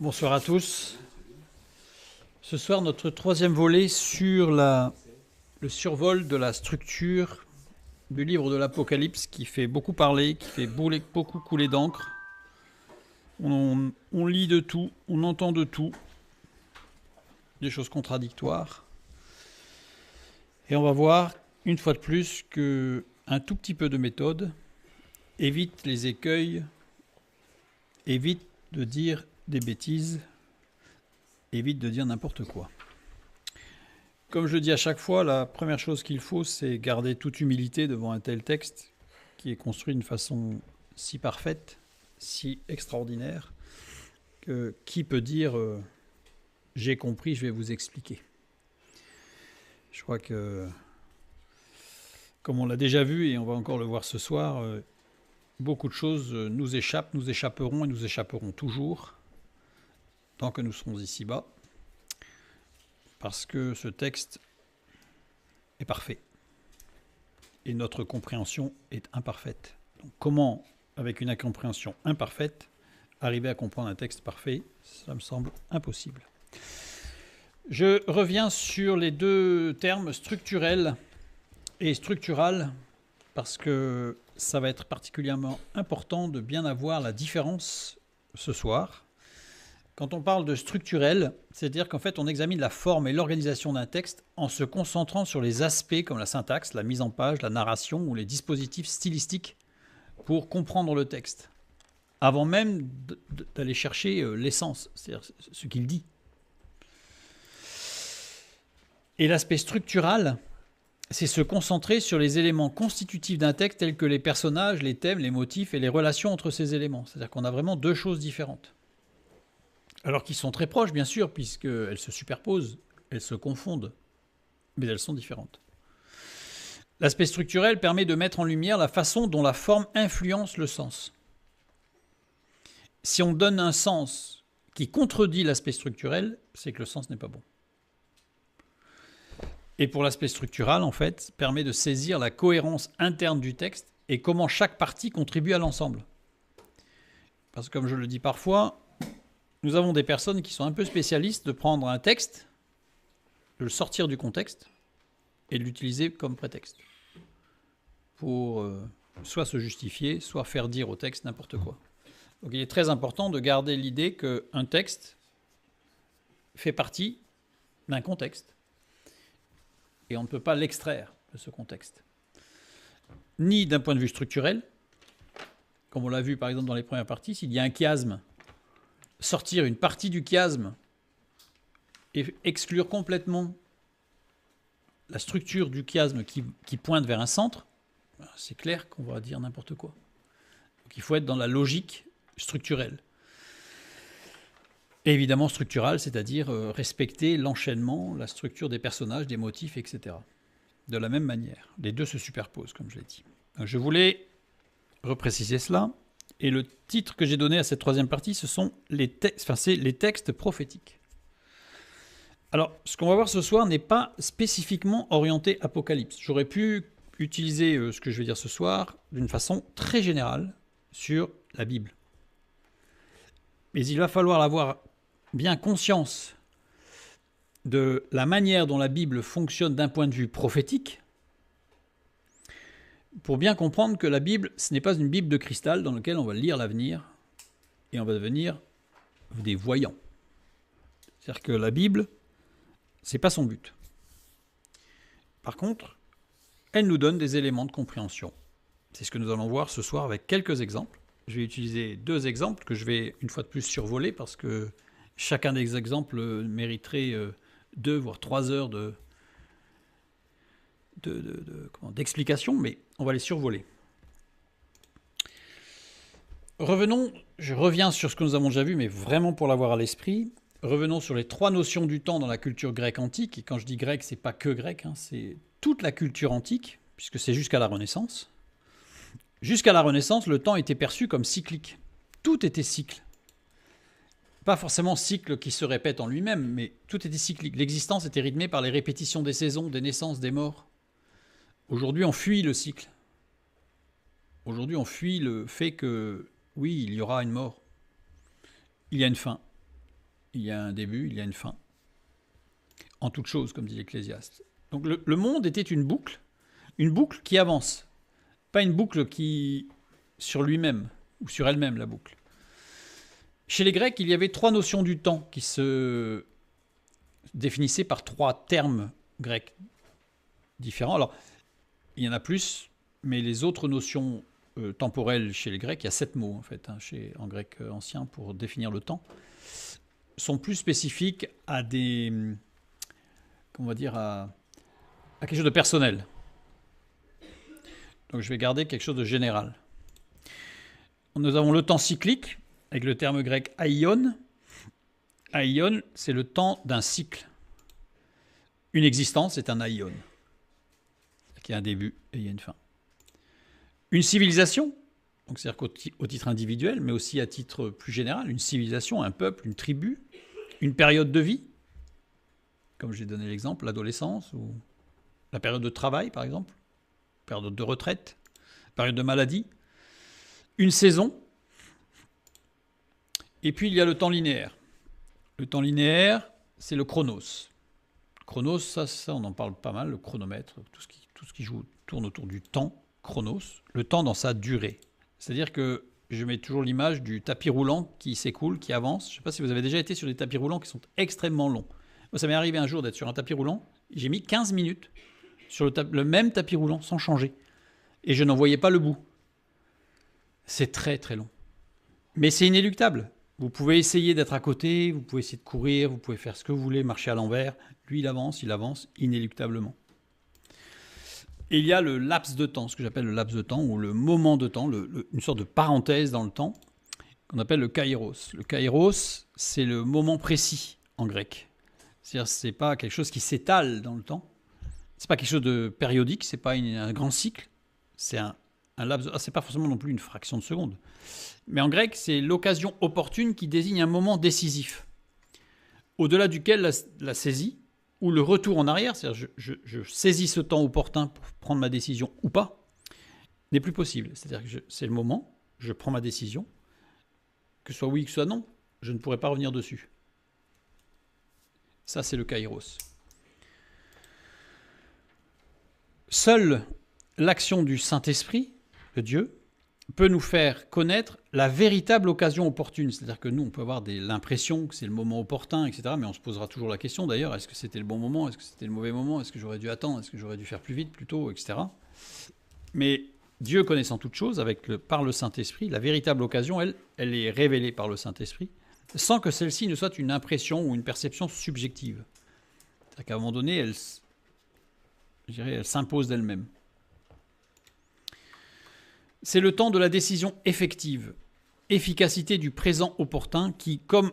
Bonsoir à tous. Ce soir, notre troisième volet sur le survol de la structure du livre de l'Apocalypse qui fait beaucoup parler, qui fait beaucoup couler d'encre. On lit de tout, on entend de tout, des choses contradictoires. Et on va voir, une fois de plus, qu'un tout petit peu de méthode évite les écueils, évite de dire des bêtises, évite de dire n'importe quoi. Comme je le dis à chaque fois, la première chose qu'il faut, c'est garder toute humilité devant un tel texte qui est construit d'une façon si parfaite, si extraordinaire, que qui peut dire j'ai compris, je vais vous expliquer. Je crois que, comme on l'a déjà vu et on va encore le voir ce soir, beaucoup de choses nous échappent, nous échapperont et nous échapperont toujours tant que nous serons ici-bas, parce que ce texte est parfait et notre compréhension est imparfaite. Donc comment, avec une compréhension imparfaite, arriver à comprendre un texte parfait, ça me semble impossible. Je reviens sur les deux termes structurel et structural, parce que ça va être particulièrement important de bien avoir la différence ce soir. Quand on parle de structurel, c'est-à-dire qu'en fait on examine la forme et l'organisation d'un texte en se concentrant sur les aspects comme la syntaxe, la mise en page, la narration ou les dispositifs stylistiques pour comprendre le texte, avant même d'aller chercher l'essence, c'est-à-dire ce qu'il dit. Et l'aspect structural, c'est se concentrer sur les éléments constitutifs d'un texte tels que les personnages, les thèmes, les motifs et les relations entre ces éléments. C'est-à-dire qu'on a vraiment deux choses différentes. Alors qu'ils sont très proches, bien sûr, puisqu'elles se superposent, elles se confondent, mais elles sont différentes. L'aspect structurel permet de mettre en lumière la façon dont la forme influence le sens. Si on donne un sens qui contredit l'aspect structurel, c'est que le sens n'est pas bon. Et pour l'aspect structural, en fait, permet de saisir la cohérence interne du texte et comment chaque partie contribue à l'ensemble. Parce que comme je le dis parfois, nous avons des personnes qui sont un peu spécialistes de prendre un texte, de le sortir du contexte et de l'utiliser comme prétexte pour soit se justifier, soit faire dire au texte n'importe quoi. Donc il est très important de garder l'idée qu'un texte fait partie d'un contexte et on ne peut pas l'extraire de ce contexte. Ni d'un point de vue structurel, comme on l'a vu par exemple dans les premières parties, s'il y a un chiasme, sortir une partie du chiasme et exclure complètement la structure du chiasme qui pointe vers un centre, c'est clair qu'on va dire n'importe quoi. Donc il faut être dans la logique structurelle. Et évidemment structurale, c'est-à-dire respecter l'enchaînement, la structure des personnages, des motifs, etc. De la même manière. Les deux se superposent, comme je l'ai dit. Donc je voulais repréciser cela. Et le titre que j'ai donné à cette troisième partie, ce sont les textes prophétiques. Alors, ce qu'on va voir ce soir n'est pas spécifiquement orienté Apocalypse. J'aurais pu utiliser ce que je vais dire ce soir d'une façon très générale sur la Bible. Mais il va falloir avoir bien conscience de la manière dont la Bible fonctionne d'un point de vue prophétique, pour bien comprendre que la Bible, ce n'est pas une Bible de cristal dans laquelle on va lire l'avenir et on va devenir des voyants. C'est-à-dire que la Bible, ce n'est pas son but. Par contre, elle nous donne des éléments de compréhension. C'est ce que nous allons voir ce soir avec quelques exemples. Je vais utiliser deux exemples que je vais une fois de plus survoler parce que chacun des exemples mériterait 2 voire 3 heures d'explication, mais on va les survoler. Je reviens sur ce que nous avons déjà vu, mais vraiment pour l'avoir à l'esprit. Revenons sur les 3 notions du temps dans la culture grecque antique. Et quand je dis grec, c'est pas que grec, c'est toute la culture antique, puisque c'est jusqu'à la Renaissance. Jusqu'à la Renaissance, le temps était perçu comme cyclique. Tout était cycle. Pas forcément cycle qui se répète en lui-même, mais tout était cyclique. L'existence était rythmée par les répétitions des saisons, des naissances, des morts. Aujourd'hui, on fuit le cycle. Aujourd'hui, on fuit le fait que, oui, il y aura une mort. Il y a une fin. il y a un début, il y a une fin. En toute chose, comme dit l'Ecclésiaste. Donc le monde était une boucle qui avance. Pas une boucle qui sur lui-même, ou sur elle-même, la boucle. Chez les Grecs, il y avait 3 notions du temps qui se définissaient par 3 termes grecs différents. Alors, il y en a plus, mais les autres notions temporelles chez les Grecs, il y a 7 mots en fait, en grec ancien pour définir le temps, sont plus spécifiques à des, comment on va dire, à quelque chose de personnel. Donc je vais garder quelque chose de général. Nous avons le temps cyclique, avec le terme grec aion. Aion, c'est le temps d'un cycle. Une existence est un aion. Il y a un début et il y a une fin. Une civilisation, donc c'est-à-dire qu'au titre individuel, mais aussi à titre plus général, une civilisation, un peuple, une tribu, une période de vie, comme j'ai donné l'exemple, l'adolescence, ou la période de travail, par exemple, période de retraite, période de maladie, une saison, et puis il y a le temps linéaire. Le temps linéaire, c'est le chronos. Chronos, ça on en parle pas mal, le chronomètre, tout ce qui tourne autour du temps, chronos, le temps dans sa durée. C'est-à-dire que je mets toujours l'image du tapis roulant qui s'écoule, qui avance. Je ne sais pas si vous avez déjà été sur des tapis roulants qui sont extrêmement longs. Moi, ça m'est arrivé un jour d'être sur un tapis roulant, j'ai mis 15 minutes sur le même tapis roulant, sans changer. Et je n'en voyais pas le bout. C'est très très long. Mais c'est inéluctable. Vous pouvez essayer d'être à côté, vous pouvez essayer de courir, vous pouvez faire ce que vous voulez, marcher à l'envers. Lui, il avance inéluctablement. Et il y a le laps de temps, ce que j'appelle le laps de temps, ou le moment de temps, une sorte de parenthèse dans le temps, qu'on appelle le kairos. Le kairos, c'est le moment précis en grec. C'est-à-dire que ce n'est pas quelque chose qui s'étale dans le temps. Ce n'est pas quelque chose de périodique, ce n'est pas un grand cycle. C'est un laps de... c'est pas forcément non plus une fraction de seconde. Mais en grec, c'est l'occasion opportune qui désigne un moment décisif, au-delà duquel la saisie ou le retour en arrière, c'est-à-dire je saisis ce temps opportun pour prendre ma décision ou pas, n'est plus possible. C'est-à-dire que c'est le moment, je prends ma décision, que ce soit oui, que ce soit non, je ne pourrai pas revenir dessus. Ça, c'est le kairos. Seule l'action du Saint-Esprit, de Dieu, peut nous faire connaître la véritable occasion opportune. C'est-à-dire que nous, on peut avoir l'impression que c'est le moment opportun, etc. Mais on se posera toujours la question, d'ailleurs, est-ce que c'était le bon moment? Est-ce que c'était le mauvais moment? Est-ce que j'aurais dû attendre? Est-ce que j'aurais dû faire plus vite, plus tôt, etc. Mais Dieu connaissant toutes choses, par le Saint-Esprit, la véritable occasion, elle est révélée par le Saint-Esprit, sans que celle-ci ne soit une impression ou une perception subjective. C'est-à-dire qu'à un moment donné, elle s'impose d'elle-même. C'est le temps de la décision effective, efficacité du présent opportun qui, comme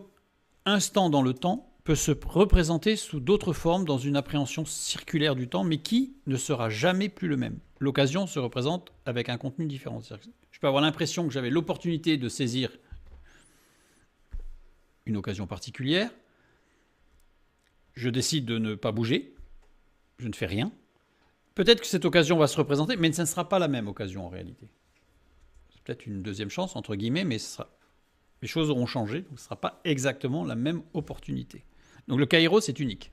instant dans le temps, peut se représenter sous d'autres formes dans une appréhension circulaire du temps, mais qui ne sera jamais plus le même. L'occasion se représente avec un contenu différent. Je peux avoir l'impression que j'avais l'opportunité de saisir une occasion particulière, je décide de ne pas bouger, je ne fais rien. Peut-être que cette occasion va se représenter, mais ce ne sera pas la même occasion en réalité. Peut-être une deuxième chance, entre guillemets, mais les choses auront changé, donc ce ne sera pas exactement la même opportunité. Donc le kairos est unique.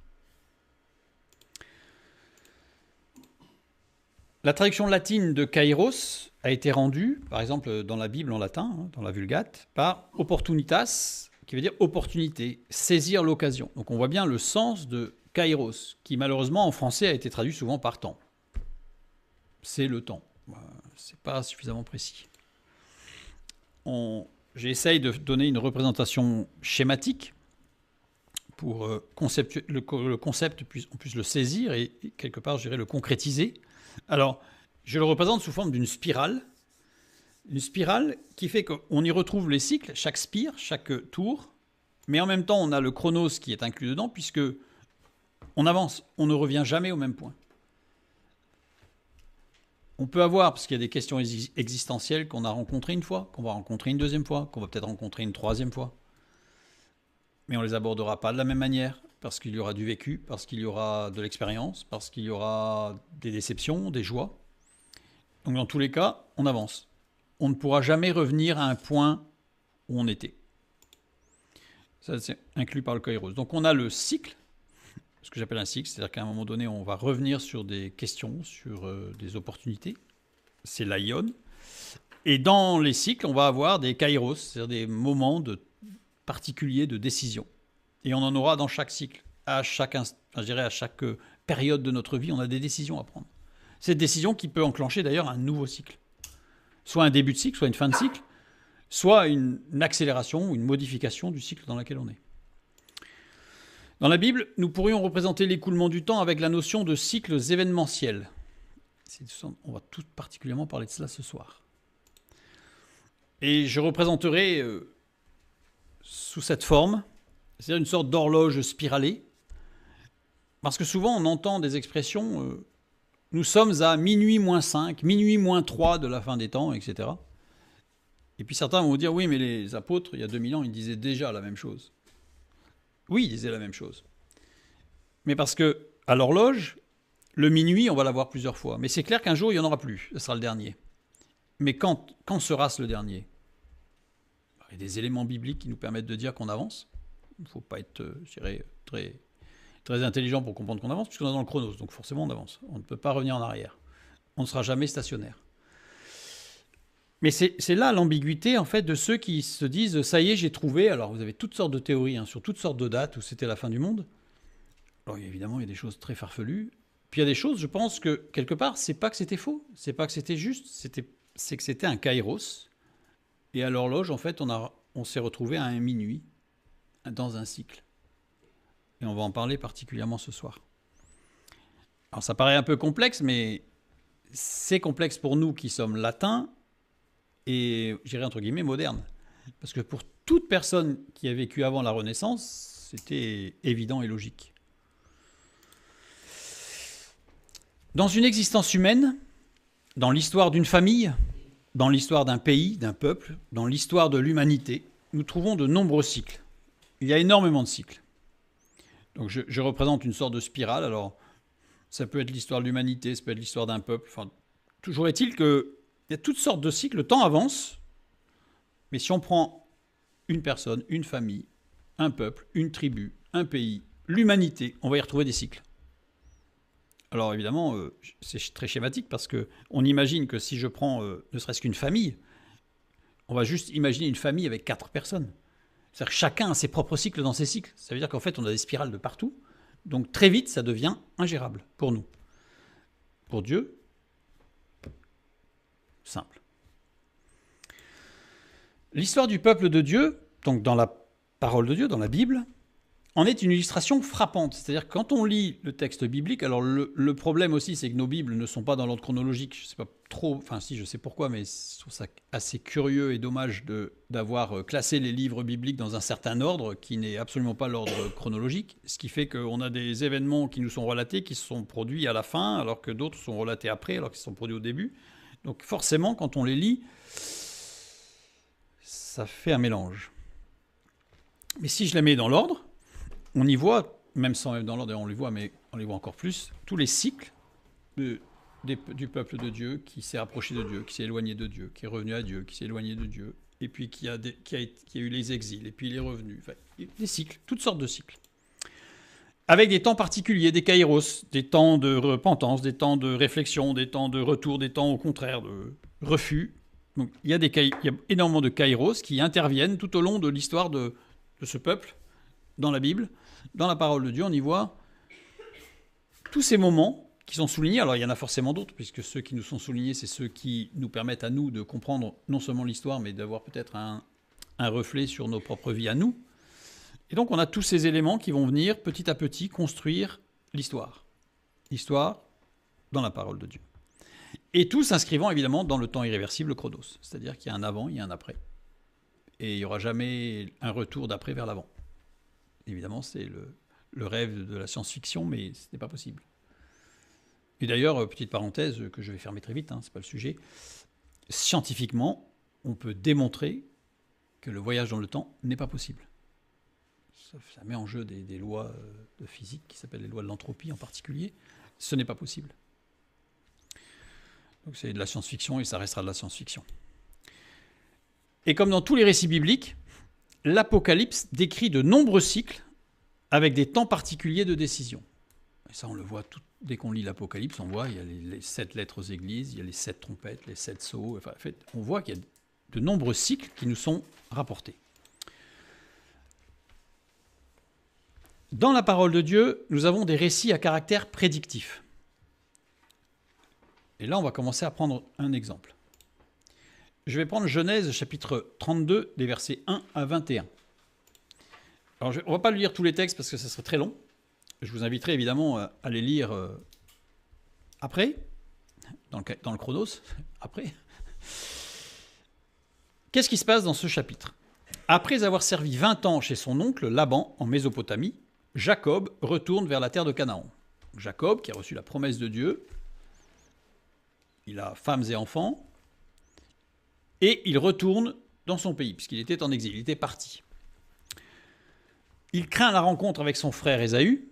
La traduction latine de kairos a été rendue, par exemple dans la Bible en latin, dans la Vulgate, par opportunitas, qui veut dire opportunité, saisir l'occasion. Donc on voit bien le sens de kairos, qui malheureusement en français a été traduit souvent par temps. C'est le temps. C'est pas suffisamment précis. J'essaye de donner une représentation schématique pour le concept on puisse le saisir et quelque part, je dirais, le concrétiser. Alors, je le représente sous forme d'une spirale qui fait qu'on y retrouve les cycles, chaque spire, chaque tour, mais en même temps, on a le chronos qui est inclus dedans, puisque on avance, on ne revient jamais au même point. On peut avoir, parce qu'il y a des questions existentielles qu'on a rencontrées une fois, qu'on va rencontrer une deuxième fois, qu'on va peut-être rencontrer une troisième fois. Mais on ne les abordera pas de la même manière, parce qu'il y aura du vécu, parce qu'il y aura de l'expérience, parce qu'il y aura des déceptions, des joies. Donc dans tous les cas, on avance. On ne pourra jamais revenir à un point où on était. Ça, c'est inclus par le kairos. Donc on a le cycle, ce que j'appelle un cycle, c'est-à-dire qu'à un moment donné, on va revenir sur des questions, sur des opportunités. C'est l'aion. Et dans les cycles, on va avoir des kairos, c'est-à-dire des moments particuliers de décision. Et on en aura dans chaque cycle. À chaque période de notre vie, on a des décisions à prendre. Cette décision qui peut enclencher d'ailleurs un nouveau cycle. Soit un début de cycle, soit une fin de cycle, soit une accélération ou une modification du cycle dans lequel on est. Dans la Bible, nous pourrions représenter l'écoulement du temps avec la notion de cycles événementiels. On va tout particulièrement parler de cela ce soir. Et je représenterai sous cette forme, c'est-à-dire une sorte d'horloge spiralée, parce que souvent on entend des expressions nous sommes à minuit moins 5, minuit moins 3 de la fin des temps, etc. Et puis certains vont vous dire oui, mais les apôtres, il y a 2000 ans, ils disaient déjà la même chose. Oui, ils disaient la même chose. Mais parce que à l'horloge, le minuit, on va l'avoir plusieurs fois. Mais c'est clair qu'un jour, il n'y en aura plus. Ce sera le dernier. Mais quand sera-ce le dernier ? Il y a des éléments bibliques qui nous permettent de dire qu'on avance. Il ne faut pas être, je dirais, très intelligent pour comprendre qu'on avance, puisqu'on est dans le chronos. Donc forcément, on avance. On ne peut pas revenir en arrière. On ne sera jamais stationnaire. Mais c'est là l'ambiguïté, en fait, de ceux qui se disent « ça y est, j'ai trouvé ». Alors, vous avez toutes sortes de théories sur toutes sortes de dates où c'était la fin du monde. Alors, évidemment, il y a des choses très farfelues. Puis il y a des choses, je pense que, quelque part, c'est pas que c'était faux, c'est pas que c'était juste, c'est que c'était un kairos. Et à l'horloge, en fait, on s'est retrouvé à un minuit, dans un cycle. Et on va en parler particulièrement ce soir. Alors, ça paraît un peu complexe, mais c'est complexe pour nous qui sommes latins et, je dirais entre guillemets, modernes. Parce que pour toute personne qui a vécu avant la Renaissance, c'était évident et logique. Dans une existence humaine, dans l'histoire d'une famille, dans l'histoire d'un pays, d'un peuple, dans l'histoire de l'humanité, nous trouvons de nombreux cycles. Il y a énormément de cycles. Donc je représente une sorte de spirale. Alors, ça peut être l'histoire de l'humanité, ça peut être l'histoire d'un peuple. Enfin, toujours est-il qu'il y a toutes sortes de cycles. Le temps avance, mais si on prend une personne, une famille, un peuple, une tribu, un pays, l'humanité, on va y retrouver des cycles. Alors évidemment, c'est très schématique parce qu'on imagine que si je prends ne serait-ce qu'une famille, on va juste imaginer une famille avec 4 personnes. C'est-à-dire que chacun a ses propres cycles dans ses cycles. Ça veut dire qu'en fait, on a des spirales de partout. Donc très vite, ça devient ingérable pour nous. Pour Dieu, simple. L'histoire du peuple de Dieu, donc dans la parole de Dieu, dans la Bible, en est une illustration frappante. C'est-à-dire que quand on lit le texte biblique, alors le problème aussi, c'est que nos Bibles ne sont pas dans l'ordre chronologique. Je ne sais pas trop, enfin si, je sais pourquoi, mais je trouve ça assez curieux et dommage d'avoir classé les livres bibliques dans un certain ordre qui n'est absolument pas l'ordre chronologique. Ce qui fait qu'on a des événements qui nous sont relatés, qui se sont produits à la fin, alors que d'autres sont relatés après, alors qu'ils se sont produits au début. Donc forcément, quand on les lit, ça fait un mélange. Mais si je les mets dans l'ordre, on y voit, même sans être dans l'ordre, on les voit, mais on les voit encore plus, tous les cycles du peuple de Dieu qui s'est rapproché de Dieu, qui s'est éloigné de Dieu, qui est revenu à Dieu, qui s'est éloigné de Dieu, et puis qui a eu les exils, et puis il est revenu. Enfin, des cycles, toutes sortes de cycles. Avec des temps particuliers, des kairos, des temps de repentance, des temps de réflexion, des temps de retour, des temps au contraire de refus. Donc il y a énormément de kairos qui interviennent tout au long de l'histoire de ce peuple, dans la Bible. Dans la parole de Dieu, on y voit tous ces moments qui sont soulignés. Alors, il y en a forcément d'autres, puisque ceux qui nous sont soulignés, c'est ceux qui nous permettent à nous de comprendre non seulement l'histoire, mais d'avoir peut-être un reflet sur nos propres vies à nous. Et donc, on a tous ces éléments qui vont venir petit à petit construire l'histoire. L'histoire dans la parole de Dieu. Et tout s'inscrivant évidemment dans le temps irréversible chronos. C'est-à-dire qu'il y a un avant, il y a un après. Et il n'y aura jamais un retour d'après vers l'avant. Évidemment, c'est le rêve de la science-fiction, mais ce n'est pas possible. Et d'ailleurs, petite parenthèse que je vais fermer très vite, ce n'est pas le sujet, scientifiquement, on peut démontrer que le voyage dans le temps n'est pas possible. Ça met en jeu des lois de physique qui s'appellent les lois de l'entropie en particulier. Ce n'est pas possible. Donc c'est de la science-fiction et ça restera de la science-fiction. Et comme dans tous les récits bibliques, l'Apocalypse décrit de nombreux cycles avec des temps particuliers de décision. Et ça, on le voit dès qu'on lit l'Apocalypse, on voit il y a les 7 lettres aux églises, il y a les 7 trompettes, les 7 sceaux. Enfin, en fait, on voit qu'il y a de nombreux cycles qui nous sont rapportés. Dans la parole de Dieu, nous avons des récits à caractère prédictif. Et là, on va commencer à prendre un exemple. Je vais prendre Genèse chapitre 32, des versets 1 à 21. Alors, on ne va pas lire tous les textes parce que ça serait très long. Je vous inviterai évidemment à les lire après, dans le chronos, après. Qu'est-ce qui se passe dans ce chapitre ? Après avoir servi 20 ans chez son oncle Laban en Mésopotamie, Jacob retourne vers la terre de Canaan. Jacob, qui a reçu la promesse de Dieu, il a femmes et enfants, et il retourne dans son pays, puisqu'il était en exil, il était parti. Il craint la rencontre avec son frère Ésaü,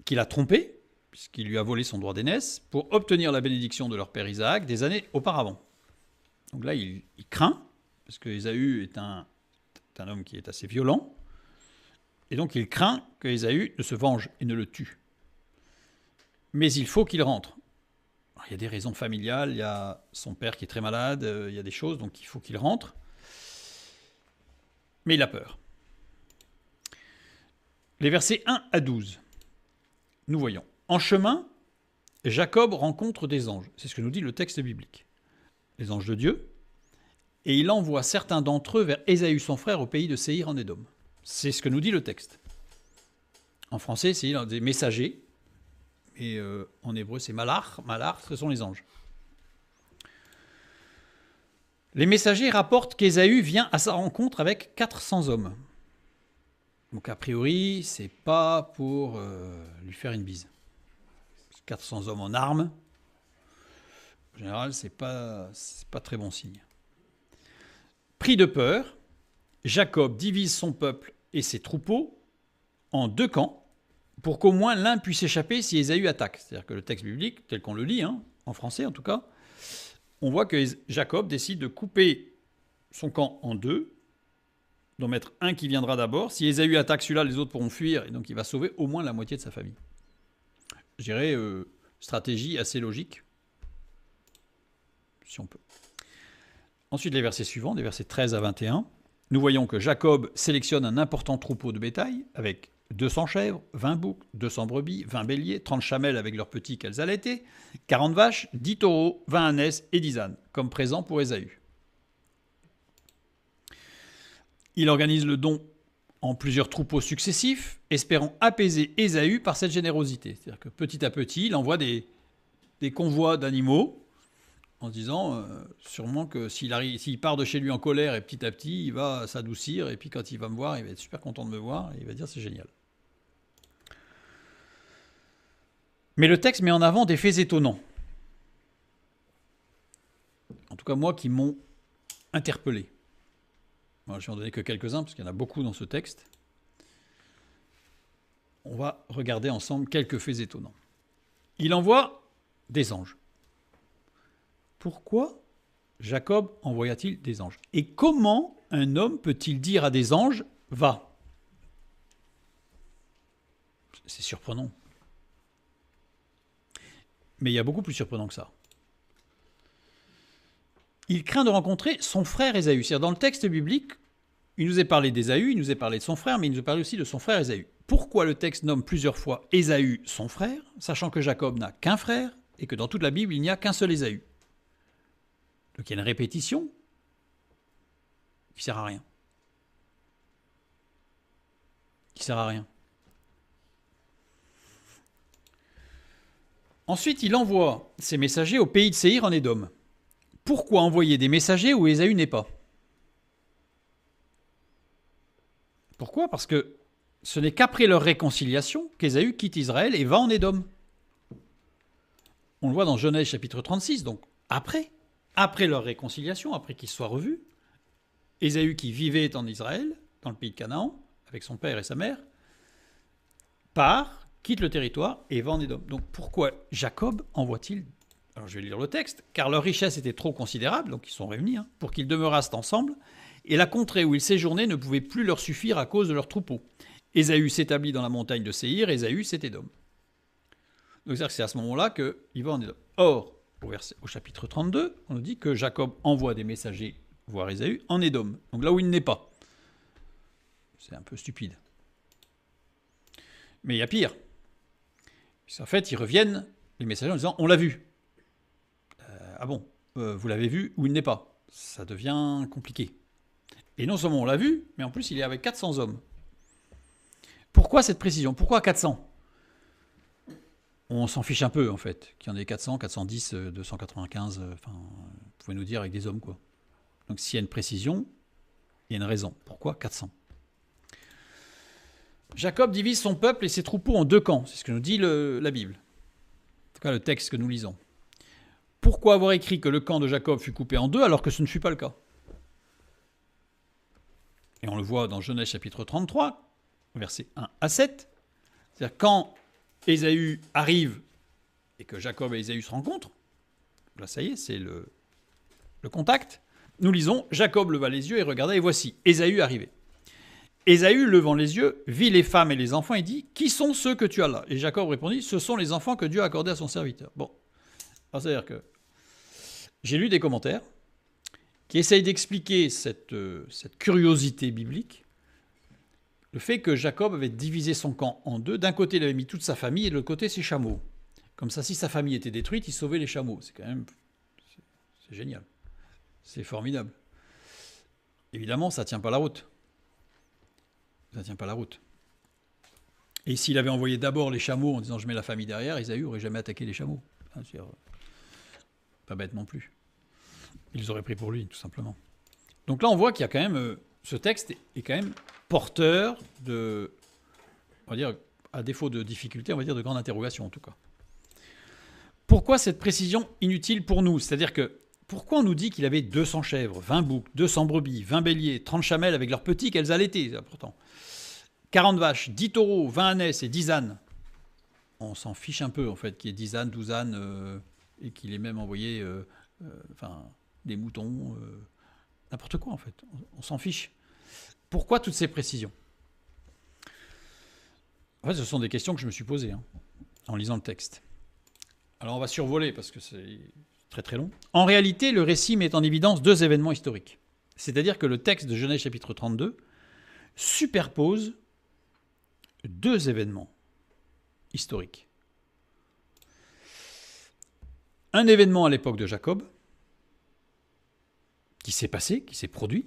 qu'il a trompé, puisqu'il lui a volé son droit d'aînesse, pour obtenir la bénédiction de leur père Isaac des années auparavant. Donc là, il craint, parce que Ésaü est un homme qui est assez violent, et donc il craint que Ésaü ne se venge et ne le tue. Mais il faut qu'il rentre. Alors, il y a des raisons familiales, il y a son père qui est très malade, il y a des choses, donc il faut qu'il rentre. Mais il a peur. Les versets 1 à 12, nous voyons. En chemin, Jacob rencontre des anges. C'est ce que nous dit le texte biblique. Les anges de Dieu. Et il envoie certains d'entre eux vers Ésaü, son frère, au pays de Séhir en Édom. C'est ce que nous dit le texte. En français, c'est des messagers. Et en hébreu, c'est malach. Malach, ce sont les anges. Les messagers rapportent qu'Ésaü vient à sa rencontre avec 400 hommes. Donc a priori, c'est pas pour lui faire une bise. 400 hommes en armes, en général, c'est pas très bon signe. Pris de peur, Jacob divise son peuple et ses troupeaux en 2 camps pour qu'au moins l'un puisse échapper si Ésaü attaque. C'est-à-dire que le texte biblique, tel qu'on le lit, en français en tout cas, on voit que Jacob décide de couper son camp en 2, d'en mettre un qui viendra d'abord. Si Ésaü attaque celui-là, les autres pourront fuir, et donc il va sauver au moins la moitié de sa famille. Je dirais stratégie assez logique, si on peut. Ensuite, les versets suivants, des versets 13 à 21, nous voyons que Jacob sélectionne un important troupeau de bétail avec 200 chèvres, 20 boucs, 200 brebis, 20 béliers, 30 chamelles avec leurs petits qu'elles allaitaient, 40 vaches, 10 taureaux, 20 ânesses et 10 ânes, comme présent pour Ésaü. Il organise le don en plusieurs troupeaux successifs, espérant apaiser Ésaü par cette générosité. C'est-à-dire que petit à petit, il envoie des convois d'animaux en se disant sûrement que s'il part de chez lui en colère et petit à petit, il va s'adoucir et puis quand il va me voir, il va être super content de me voir et il va dire c'est génial. Mais le texte met en avant des faits étonnants. En tout cas, moi, qui m'ont interpellé. Moi, je vais en donner que quelques-uns, parce qu'il y en a beaucoup dans ce texte. On va regarder ensemble quelques faits étonnants. Il envoie des anges. Pourquoi Jacob envoya-t-il des anges ? Et comment un homme peut-il dire à des anges « va » ? C'est surprenant. Mais il y a beaucoup plus surprenant que ça. Il craint de rencontrer son frère Ésaü. C'est-à-dire, dans le texte biblique, il nous est parlé d'Ésaü, il nous est parlé de son frère, mais il nous est parlé aussi de son frère Ésaü. Pourquoi le texte nomme plusieurs fois Ésaü son frère, sachant que Jacob n'a qu'un frère et que dans toute la Bible, il n'y a qu'un seul Ésaü ? Donc il y a une répétition qui ne sert à rien. Qui ne sert à rien. Ensuite, il envoie ses messagers au pays de Séhir en Édom. Pourquoi envoyer des messagers où Ésaü n'est pas ? Pourquoi ? Parce que ce n'est qu'après leur réconciliation qu'Ésaü quitte Israël et va en Édom. On le voit dans Genèse chapitre 36, donc après leur réconciliation, après qu'ils soient revus, Ésaü qui vivait en Israël, dans le pays de Canaan, avec son père et sa mère, part, quitte le territoire et va en Édom. Donc pourquoi Jacob envoie-t-il ? Alors je vais lire le texte. Car leur richesse était trop considérable, donc ils sont réunis, pour qu'ils demeurassent ensemble, et la contrée où ils séjournaient ne pouvait plus leur suffire à cause de leurs troupeaux. Ésaü s'établit dans la montagne de Séhir, Ésaü c'est Édom. Donc c'est-à-dire que c'est à ce moment-là qu'il va en Édom. Or, au chapitre 32, on nous dit que Jacob envoie des messagers voir Ésaü en Édom, donc là où il n'est pas. C'est un peu stupide. Mais il y a pire. En fait, ils reviennent, les messagers, en disant « on l'a vu ». Ah bon, vous l'avez vu où il n'est pas. Ça devient compliqué. Et non seulement on l'a vu, mais en plus il est avec 400 hommes. Pourquoi cette précision? Pourquoi 400? On s'en fiche un peu en fait, qu'il y en ait 400, 410, 295, enfin, vous pouvez nous dire avec des hommes quoi. Donc s'il y a une précision, il y a une raison. Pourquoi 400? Jacob divise son peuple et ses troupeaux en deux camps, c'est ce que nous dit la Bible. En tout cas le texte que nous lisons. Pourquoi avoir écrit que le camp de Jacob fut coupé en deux alors que ce ne fut pas le cas? Et on le voit dans Genèse chapitre 33, versets 1 à 7. C'est-à-dire quand Ésaü arrive et que Jacob et Ésaü se rencontrent, là ça y est, c'est le contact, nous lisons « Jacob leva les yeux et regarda et voici, Ésaü arrivait. Ésaü, levant les yeux, vit les femmes et les enfants et dit « Qui sont ceux que tu as là ?» Et Jacob répondit « Ce sont les enfants que Dieu a accordés à son serviteur. » Bon, alors c'est-à-dire que j'ai lu des commentaires qui essayent d'expliquer cette curiosité biblique, le fait que Jacob avait divisé son camp en deux. D'un côté, il avait mis toute sa famille et de l'autre côté, ses chameaux. Comme ça, si sa famille était détruite, il sauvait les chameaux. C'est quand même... c'est génial. C'est formidable. Évidemment, ça ne tient pas la route. Ça ne tient pas la route. Et s'il avait envoyé d'abord les chameaux en disant « je mets la famille derrière », Ésaü n'aurait jamais attaqué les chameaux. Pas bête non plus. Ils auraient pris pour lui, tout simplement. Donc là, on voit qu'il y a quand même... ce texte est quand même porteur de... on va dire, à défaut de difficulté, on va dire de grande interrogation en tout cas. Pourquoi cette précision inutile pour nous? C'est-à-dire que, pourquoi on nous dit qu'il avait 200 chèvres, 20 boucs, 200 brebis, 20 béliers, 30 chamelles avec leurs petits qu'elles allaitaient, pourtant, 40 vaches, 10 taureaux, 20 ânesses et 10 ânes? On s'en fiche un peu, en fait, qu'il y ait 10 ânes, 12 ânes, et qu'il ait même envoyé des moutons, n'importe quoi, en fait. On s'en fiche. Pourquoi toutes ces précisions? En fait, ce sont des questions que je me suis posées en lisant le texte. Alors, on va survoler, parce que c'est très très long. En réalité, le récit met en évidence deux événements historiques. C'est-à-dire que le texte de Genèse chapitre 32 superpose deux événements historiques. Un événement à l'époque de Jacob, qui s'est passé, qui s'est produit,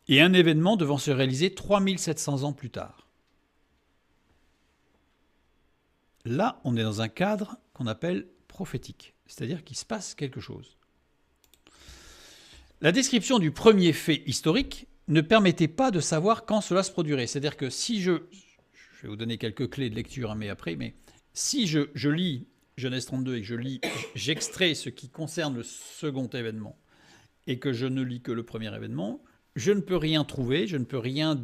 et un événement devant se réaliser 3700 ans plus tard. Là, on est dans un cadre qu'on appelle prophétique, c'est-à-dire qu'il se passe quelque chose. La description du premier fait historique ne permettait pas de savoir quand cela se produirait. C'est-à-dire que si je vais vous donner quelques clés de lecture, mais si je lis Genèse 32 et que j'extrais ce qui concerne le second événement et que je ne lis que le premier événement, je ne peux rien trouver, je ne peux rien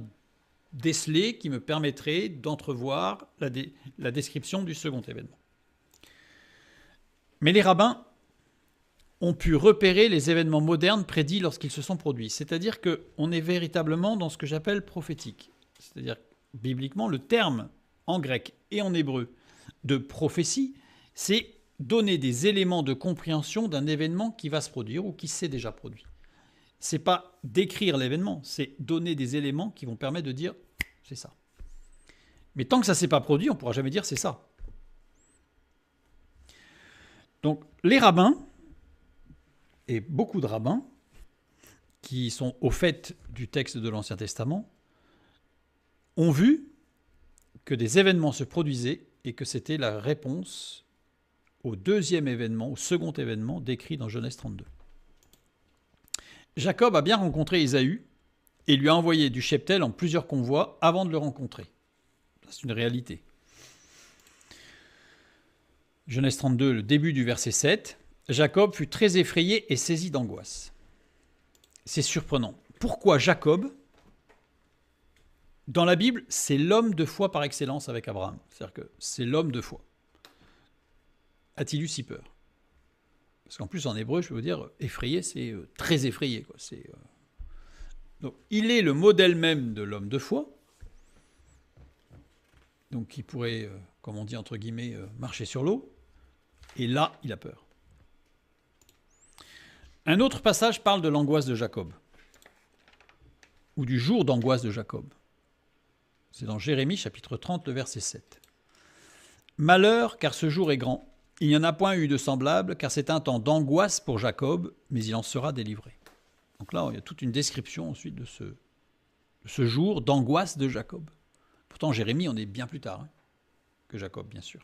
déceler qui me permettrait d'entrevoir la description du second événement. Mais les rabbins ont pu repérer les événements modernes prédits lorsqu'ils se sont produits. C'est-à-dire qu'on est véritablement dans ce que j'appelle prophétique. C'est-à-dire, bibliquement, le terme en grec et en hébreu de prophétie, c'est donner des éléments de compréhension d'un événement qui va se produire ou qui s'est déjà produit. C'est pas décrire l'événement, c'est donner des éléments qui vont permettre de dire c'est ça. Mais tant que ça ne s'est pas produit, on ne pourra jamais dire c'est ça. Donc les rabbins, et beaucoup de rabbins, qui sont au fait du texte de l'Ancien Testament, ont vu que des événements se produisaient et que c'était la réponse au deuxième événement, au second événement décrit dans Genèse 32. Jacob a bien rencontré Ésaü et lui a envoyé du cheptel en plusieurs convois avant de le rencontrer. C'est une réalité. Genèse 32, le début du verset 7. Jacob fut très effrayé et saisi d'angoisse. C'est surprenant. Pourquoi Jacob, dans la Bible, c'est l'homme de foi par excellence avec Abraham. C'est-à-dire que c'est l'homme de foi. A-t-il eu si peur? Parce qu'en plus, en hébreu, je peux vous dire, effrayé, c'est très effrayé, quoi. Donc, il est le modèle même de l'homme de foi, donc qui pourrait, comme on dit entre guillemets, marcher sur l'eau. Et là, il a peur. Un autre passage parle de l'angoisse de Jacob, ou du jour d'angoisse de Jacob. C'est dans Jérémie chapitre 30, le verset 7. Malheur, car ce jour est grand. Il n'y en a point eu de semblable, car c'est un temps d'angoisse pour Jacob, mais il en sera délivré. Donc là, il y a toute une description ensuite de ce jour d'angoisse de Jacob. Pourtant, Jérémie en est bien plus tard que Jacob, bien sûr.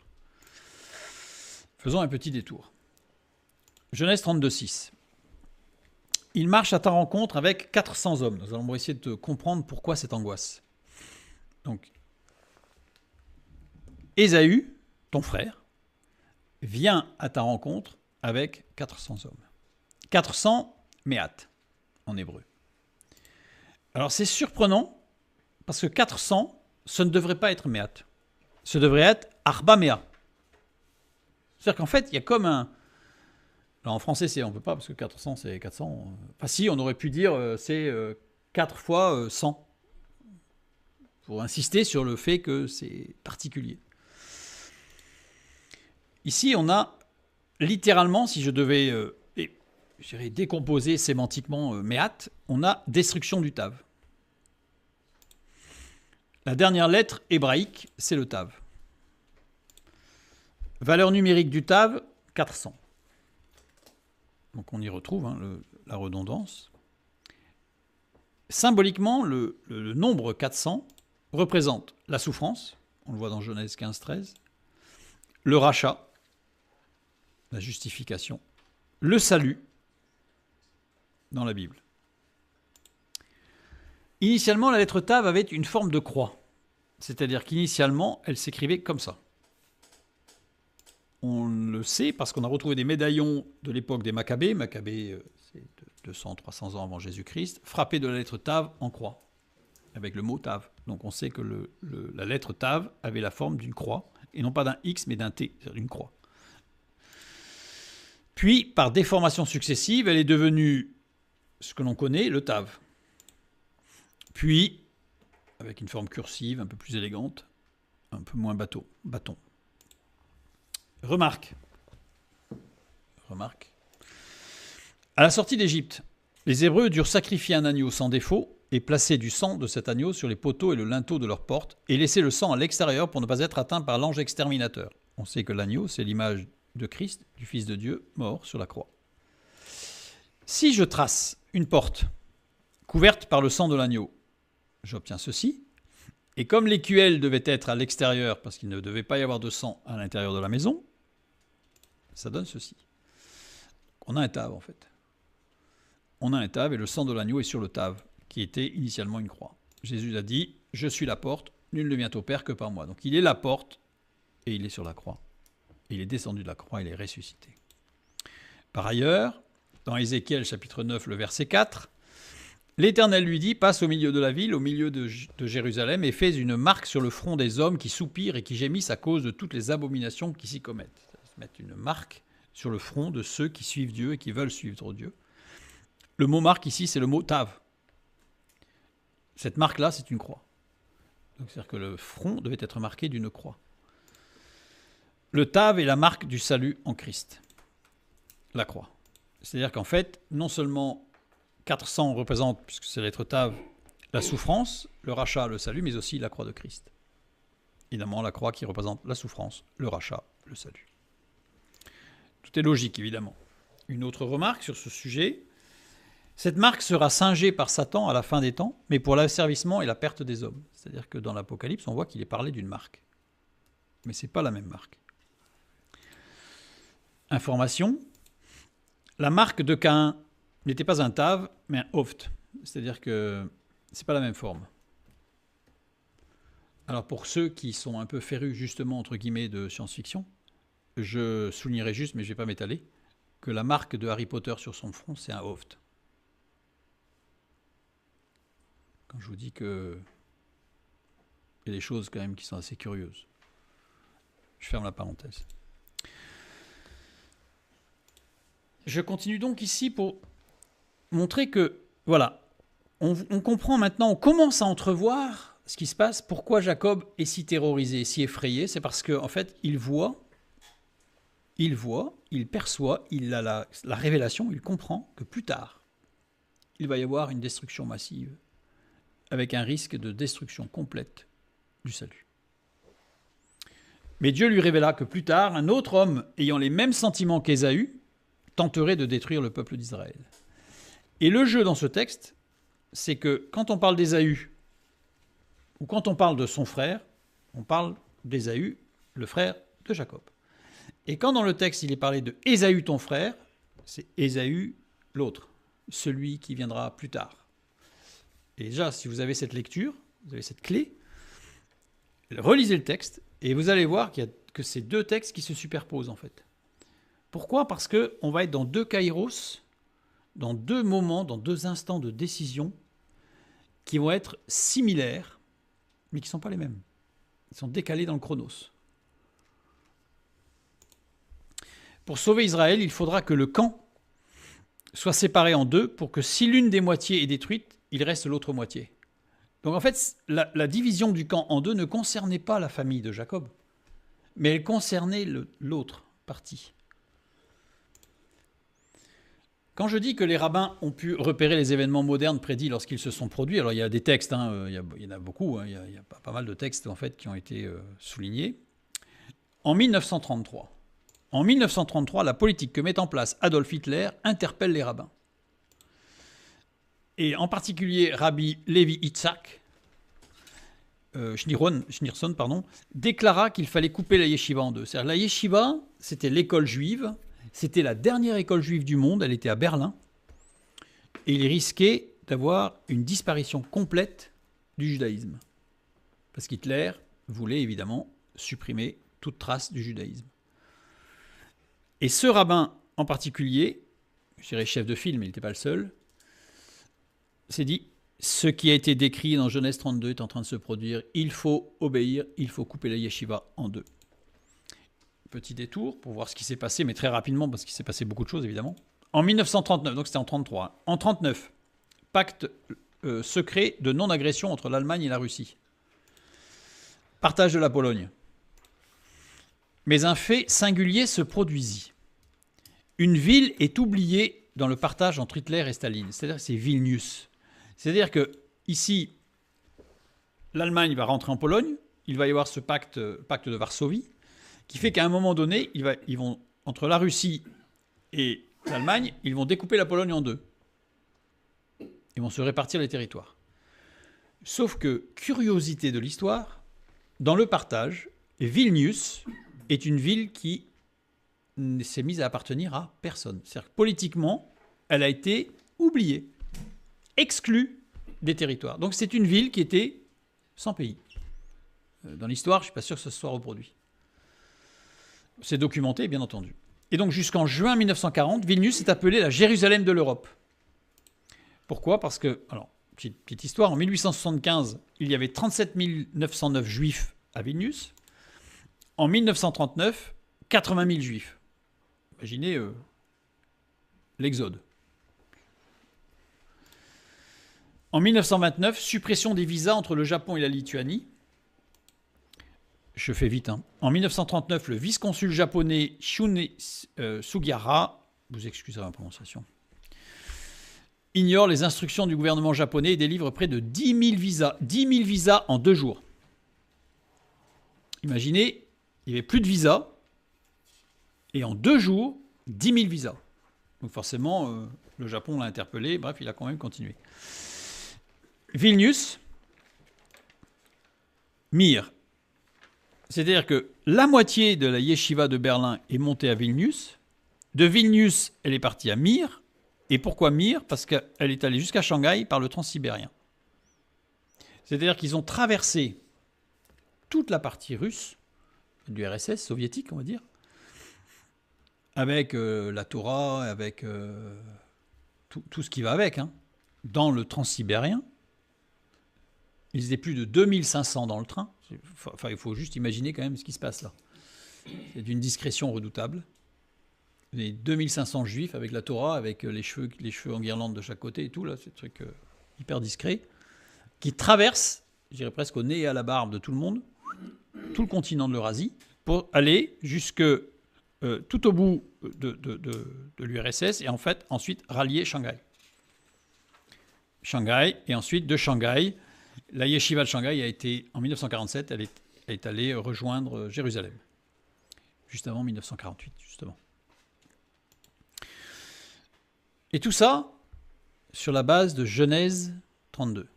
Faisons un petit détour. Genèse 32, 6. Il marche à ta rencontre avec 400 hommes. Nous allons essayer de comprendre pourquoi cette angoisse. Donc, Ésaü, ton frère, vient à ta rencontre avec 400 hommes. 400 méat en hébreu. Alors c'est surprenant parce que 400, ce ne devrait pas être méat. Ce devrait être arba méa. C'est-à-dire qu'en fait, il y a comme un... Alors en français, on ne peut pas parce que 400, c'est 400. Enfin si, on aurait pu dire c'est 4 fois 100. Pour insister sur le fait que c'est particulier. Ici, on a littéralement, si je devais décomposer sémantiquement méat, on a destruction du tav. La dernière lettre hébraïque, c'est le tav. Valeur numérique du tav, 400. Donc on y retrouve la redondance. Symboliquement, le nombre 400 représente la souffrance, on le voit dans Genèse 15, 13, le rachat, la justification, le salut dans la Bible. Initialement, la lettre Tav avait une forme de croix, c'est-à-dire qu'initialement, elle s'écrivait comme ça. On le sait parce qu'on a retrouvé des médaillons de l'époque des Maccabées, c'est 200-300 ans avant Jésus-Christ, frappés de la lettre Tav en croix, avec le mot Tav. Donc on sait que la lettre Tav avait la forme d'une croix, et non pas d'un X, mais d'un T, c'est-à-dire une croix. Puis, par déformation successive, elle est devenue ce que l'on connaît, le Tav. Puis, avec une forme cursive, un peu plus élégante, un peu moins bâton. Remarque. À la sortie d'Égypte, les Hébreux durent sacrifier un agneau sans défaut et placer du sang de cet agneau sur les poteaux et le linteau de leurs portes et laisser le sang à l'extérieur pour ne pas être atteint par l'ange exterminateur. On sait que l'agneau, c'est l'image de Christ, du Fils de Dieu, mort sur la croix. Si je trace une porte couverte par le sang de l'agneau, j'obtiens ceci. Et comme l'écuelle devait être à l'extérieur, parce qu'il ne devait pas y avoir de sang à l'intérieur de la maison, ça donne ceci. On a un tave, en fait. On a un tave et le sang de l'agneau est sur le tave, qui était initialement une croix. Jésus a dit « Je suis la porte, nul ne vient au Père que par moi ». Donc il est la porte et il est sur la croix. Il est descendu de la croix, il est ressuscité. Par ailleurs, dans Ézéchiel chapitre 9, le verset 4, l'Éternel lui dit, passe au milieu de la ville, au milieu de Jérusalem, et fais une marque sur le front des hommes qui soupirent et qui gémissent à cause de toutes les abominations qui s'y commettent. Mettre une marque sur le front de ceux qui suivent Dieu et qui veulent suivre Dieu. Le mot marque ici, c'est le mot tav. Cette marque-là, c'est une croix. Donc, c'est-à-dire que le front devait être marqué d'une croix. Le tav est la marque du salut en Christ. La croix. C'est-à-dire qu'en fait, non seulement 400 représente, puisque c'est la lettre tav, la souffrance, le rachat, le salut, mais aussi la croix de Christ. Évidemment, la croix qui représente la souffrance, le rachat, le salut. Tout est logique, évidemment. Une autre remarque sur ce sujet, cette marque sera singée par Satan à la fin des temps, mais pour l'asservissement et la perte des hommes. C'est-à-dire que dans l'Apocalypse, on voit qu'il est parlé d'une marque. Mais ce n'est pas la même marque. Information, la marque de Caïn n'était pas un tav, mais un oft. C'est-à-dire que ce n'est pas la même forme. Alors pour ceux qui sont un peu férus justement, entre guillemets, de science-fiction, je soulignerai juste, mais je ne vais pas m'étaler, que la marque de Harry Potter sur son front, c'est un oft. Quand je vous dis que il y a des choses quand même qui sont assez curieuses. Je ferme la parenthèse. Je continue donc ici pour montrer que, voilà, on comprend maintenant, on commence à entrevoir ce qui se passe, pourquoi Jacob est si terrorisé, si effrayé. C'est parce qu'en fait, il voit, il perçoit, il a la révélation, il comprend que plus tard, il va y avoir une destruction massive, avec un risque de destruction complète du salut. Mais Dieu lui révéla que plus tard, un autre homme ayant les mêmes sentiments qu'Ésaü tenterait de détruire le peuple d'Israël. Et le jeu dans ce texte, c'est que quand on parle d'Ésaü, ou quand on parle de son frère, on parle d'Ésaü, le frère de Jacob. Et quand dans le texte il est parlé de Ésaü ton frère, c'est Ésaü l'autre, celui qui viendra plus tard. Et déjà, si vous avez cette lecture, vous avez cette clé, relisez le texte et vous allez voir que c'est deux textes qui se superposent en fait. Pourquoi ? Parce qu'on va être dans deux kairos, dans deux moments, dans deux instants de décision qui vont être similaires, mais qui ne sont pas les mêmes. Ils sont décalés dans le chronos. Pour sauver Israël, il faudra que le camp soit séparé en deux pour que si l'une des moitiés est détruite, il reste l'autre moitié. Donc en fait, la division du camp en deux ne concernait pas la famille de Jacob, mais elle concernait l'autre partie. Quand je dis que les rabbins ont pu repérer les événements modernes prédits lorsqu'ils se sont produits, alors il y a des textes, il y en a beaucoup, il y a pas mal de textes en fait qui ont été soulignés. En 1933, la politique que met en place Adolf Hitler interpelle les rabbins. Et en particulier Rabbi Levi Yitzhak Schneerson, déclara qu'il fallait couper la yeshiva en deux. C'est-à-dire la yeshiva, c'était l'école juive. C'était la dernière école juive du monde, elle était à Berlin, et il risquait d'avoir une disparition complète du judaïsme. Parce qu'Hitler voulait évidemment supprimer toute trace du judaïsme. Et ce rabbin en particulier, je dirais chef de file, mais il n'était pas le seul, s'est dit, ce qui a été décrit dans Genèse 32 est en train de se produire, il faut obéir, il faut couper la yeshiva en deux. Petit détour pour voir ce qui s'est passé, mais très rapidement, parce qu'il s'est passé beaucoup de choses, évidemment. En 1939, donc c'était en 1933. En 1939, pacte secret de non-agression entre l'Allemagne et la Russie. Partage de la Pologne. Mais un fait singulier se produisit. Une ville est oubliée dans le partage entre Hitler et Staline. C'est-à-dire que c'est Vilnius. C'est-à-dire que ici, l'Allemagne va rentrer en Pologne, il va y avoir ce pacte de Varsovie, qui fait qu'à un moment donné, ils vont, entre la Russie et l'Allemagne, ils vont découper la Pologne en deux. Ils vont se répartir les territoires. Sauf que, curiosité de l'histoire, dans le partage, Vilnius est une ville qui s'est mise à appartenir à personne. C'est-à-dire que politiquement, elle a été oubliée, exclue des territoires. Donc c'est une ville qui était sans pays. Dans l'histoire, je ne suis pas sûr que ce soit reproduit. C'est documenté, bien entendu. Et donc, jusqu'en juin 1940, Vilnius est appelée la Jérusalem de l'Europe. Pourquoi ? Parce que, alors, petite histoire, en 1875, il y avait 37 909 juifs à Vilnius. En 1939, 80 000 juifs. Imaginez l'exode. En 1929, suppression des visas entre le Japon et la Lituanie. Je fais vite. En 1939, le vice-consul japonais Shune Sugihara, vous excuserez ma prononciation, ignore les instructions du gouvernement japonais et délivre près de 10 000 visas. 10 000 visas en 2 jours. Imaginez, il n'y avait plus de visas, et en 2 jours, 10 000 visas. Donc forcément, le Japon l'a interpellé, bref, il a quand même continué. Vilnius, Mir. C'est-à-dire que la moitié de la yeshiva de Berlin est montée à Vilnius. De Vilnius, elle est partie à Mir. Et pourquoi Mir ? Parce qu'elle est allée jusqu'à Shanghai par le transsibérien. C'est-à-dire qu'ils ont traversé toute la partie russe, du RSS, soviétique, on va dire, avec la Torah, avec tout ce qui va avec, dans le transsibérien. Ils étaient plus de 2500 dans le train. Enfin, il faut juste imaginer quand même ce qui se passe là. C'est d'une discrétion redoutable. Les 2500 juifs avec la Torah, avec les cheveux en guirlande de chaque côté et tout, là, c'est un truc hyper discret, qui traverse, je dirais presque au nez et à la barbe de tout le monde, tout le continent de l'Eurasie, pour aller jusque tout au bout de l'URSS et en fait ensuite rallier Shanghai. Et ensuite de Shanghai, la yeshiva de Shanghai a été, en 1947, elle est allée rejoindre Jérusalem. Juste avant 1948, justement. Et tout ça sur la base de Genèse 32.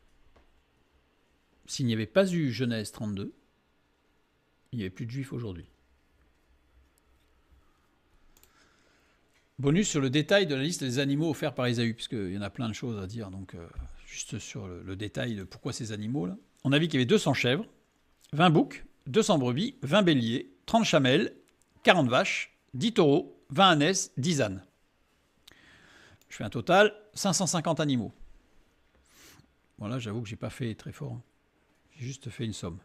S'il n'y avait pas eu Genèse 32, il n'y avait plus de juifs aujourd'hui. Bonus sur le détail de la liste des animaux offerts par Ésaü, puisqu'il y en a plein de choses à dire, donc juste sur le détail de pourquoi ces animaux-là. On a vu qu'il y avait 200 chèvres, 20 boucs, 200 brebis, 20 béliers, 30 chamelles, 40 vaches, 10 taureaux, 20 ânesses, 10 ânes. Je fais un total 550 animaux. Voilà, j'avoue que je n'ai pas fait très fort. Hein. J'ai juste fait une somme.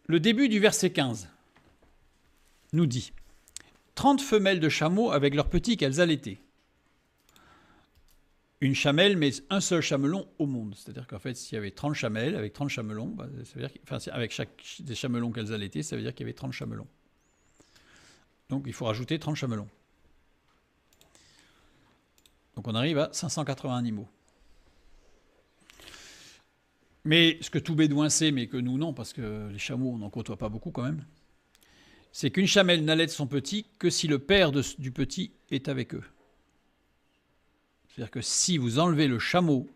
Le début du verset 15 nous dit 30 femelles de chameaux avec leurs petits qu'elles allaitaient. Une chamelle, mais un seul chamelon au monde. C'est-à-dire qu'en fait, s'il y avait 30 chamelles avec 30 chamelons, bah, ça veut dire avec chaque des chamelons qu'elles allaitaient, ça veut dire qu'il y avait 30 chamelons. Donc il faut rajouter 30 chamelons. Donc on arrive à 580 animaux. Mais ce que tout bédouin sait, mais que nous non, parce que les chameaux, on n'en côtoie pas beaucoup quand même, c'est qu'une chamelle n'allaite son petit que si le père du petit est avec eux. C'est-à-dire que si vous enlevez le chameau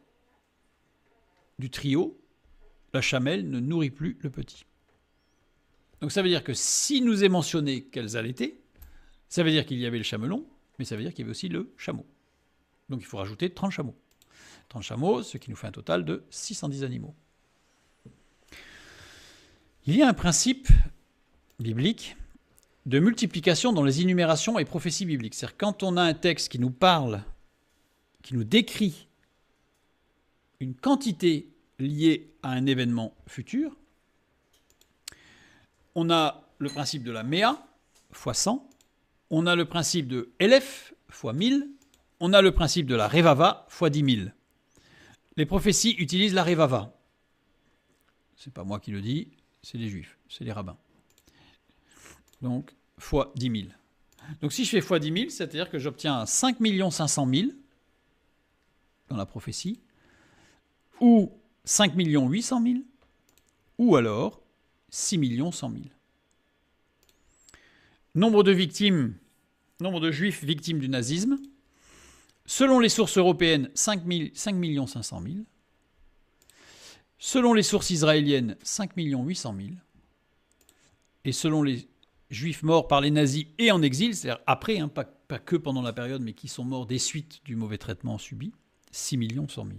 du trio, la chamelle ne nourrit plus le petit. Donc ça veut dire que si nous est mentionné qu'elles allaitaient, ça veut dire qu'il y avait le chamelon, mais ça veut dire qu'il y avait aussi le chameau. Donc il faut rajouter 30 chameaux. 30 chameaux, ce qui nous fait un total de 610 animaux. Il y a un principe biblique de multiplication dans les énumérations et prophéties bibliques. C'est-à-dire quand on a un texte qui nous parle, qui nous décrit une quantité liée à un événement futur, on a le principe de la Méa fois 100, on a le principe de Elef fois 1000, on a le principe de la Revava fois 10 000. Les prophéties utilisent la Revava. C'est pas moi qui le dis, c'est les juifs, c'est les rabbins. Donc, fois 10 000. Donc, si je fais fois 10 000, c'est-à-dire que j'obtiens 5 500 000 dans la prophétie, ou 5 800 000, ou alors 6 100 000. Nombre de juifs victimes du nazisme, selon les sources européennes, 5 500 000. Selon les sources israéliennes, 5 800 000. Et selon les juifs morts par les nazis et en exil, c'est-à-dire après, hein, pas que pendant la période, mais qui sont morts des suites du mauvais traitement subi, 6 100 000.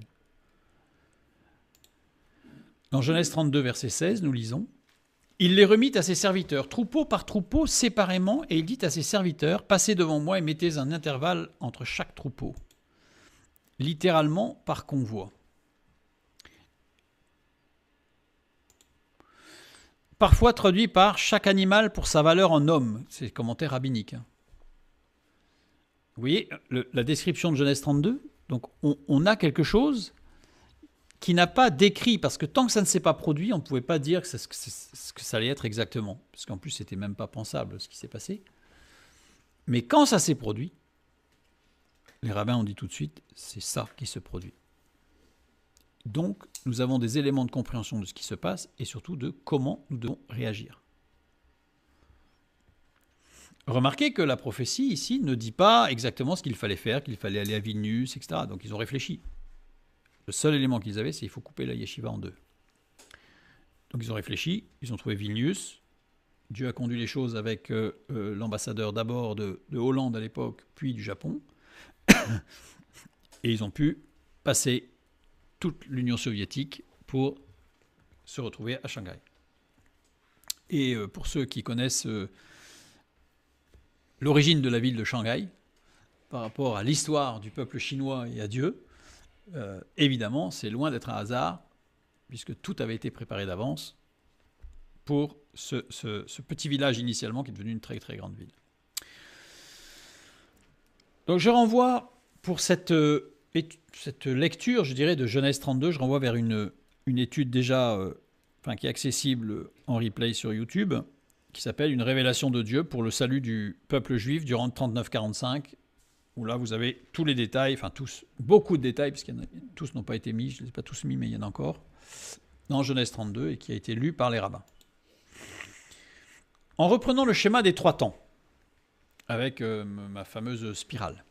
Dans Genèse 32, verset 16, nous lisons « Il les remit à ses serviteurs, troupeau par troupeau, séparément, et il dit à ses serviteurs, passez devant moi et mettez un intervalle entre chaque troupeau. » Littéralement, par convoi. Parfois traduit par chaque animal pour sa valeur en homme. C'est le commentaire rabbinique. Vous voyez, la description de Genèse 32, donc on a quelque chose qui n'a pas décrit, parce que tant que ça ne s'est pas produit, on ne pouvait pas dire ce que ça allait être exactement, parce qu'en plus, ce n'était même pas pensable ce qui s'est passé. Mais quand ça s'est produit, les rabbins ont dit tout de suite, c'est ça qui se produit. Donc, nous avons des éléments de compréhension de ce qui se passe et surtout de comment nous devons réagir. Remarquez que la prophétie ici ne dit pas exactement ce qu'il fallait faire, qu'il fallait aller à Vilnius, etc. Donc, ils ont réfléchi. Le seul élément qu'ils avaient, c'est qu'il faut couper la yeshiva en deux. Donc, ils ont réfléchi, ils ont trouvé Vilnius. Dieu a conduit les choses avec l'ambassadeur d'abord de Hollande à l'époque, puis du Japon. Et ils ont pu passer toute l'Union soviétique pour se retrouver à Shanghai. Et pour ceux qui connaissent l'origine de la ville de Shanghai, par rapport à l'histoire du peuple chinois et à Dieu, évidemment, c'est loin d'être un hasard, puisque tout avait été préparé d'avance pour ce petit village initialement qui est devenu une très très grande ville. Donc je renvoie pour cette cette lecture, je dirais, de Genèse 32, je renvoie vers une étude déjà qui est accessible en replay sur YouTube, qui s'appelle Une révélation de Dieu pour le salut du peuple juif durant 39-45, où là vous avez tous les détails, beaucoup de détails, parce que tous n'ont pas été mis, je ne les ai pas tous mis, mais il y en a encore, dans Genèse 32, et qui a été lu par les rabbins. En reprenant le schéma des 3 temps, avec ma fameuse spirale,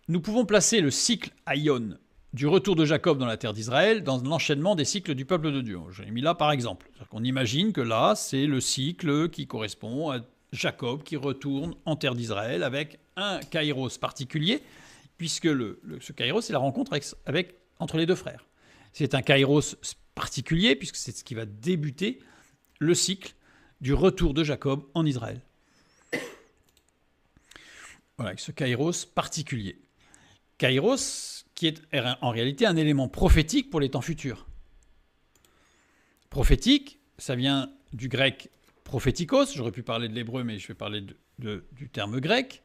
nous pouvons placer le cycle Aïon du retour de Jacob dans la terre d'Israël dans l'enchaînement des cycles du peuple de Dieu. Je l'ai mis là par exemple. On imagine que là, c'est le cycle qui correspond à Jacob qui retourne en terre d'Israël avec un kairos particulier, puisque ce kairos, c'est la rencontre entre les deux frères. C'est un kairos particulier, puisque c'est ce qui va débuter le cycle du retour de Jacob en Israël. Voilà, avec ce kairos particulier. Kairos, qui est en réalité un élément prophétique pour les temps futurs. Prophétique, ça vient du grec prophétikos, j'aurais pu parler de l'hébreu, mais je vais parler du terme grec,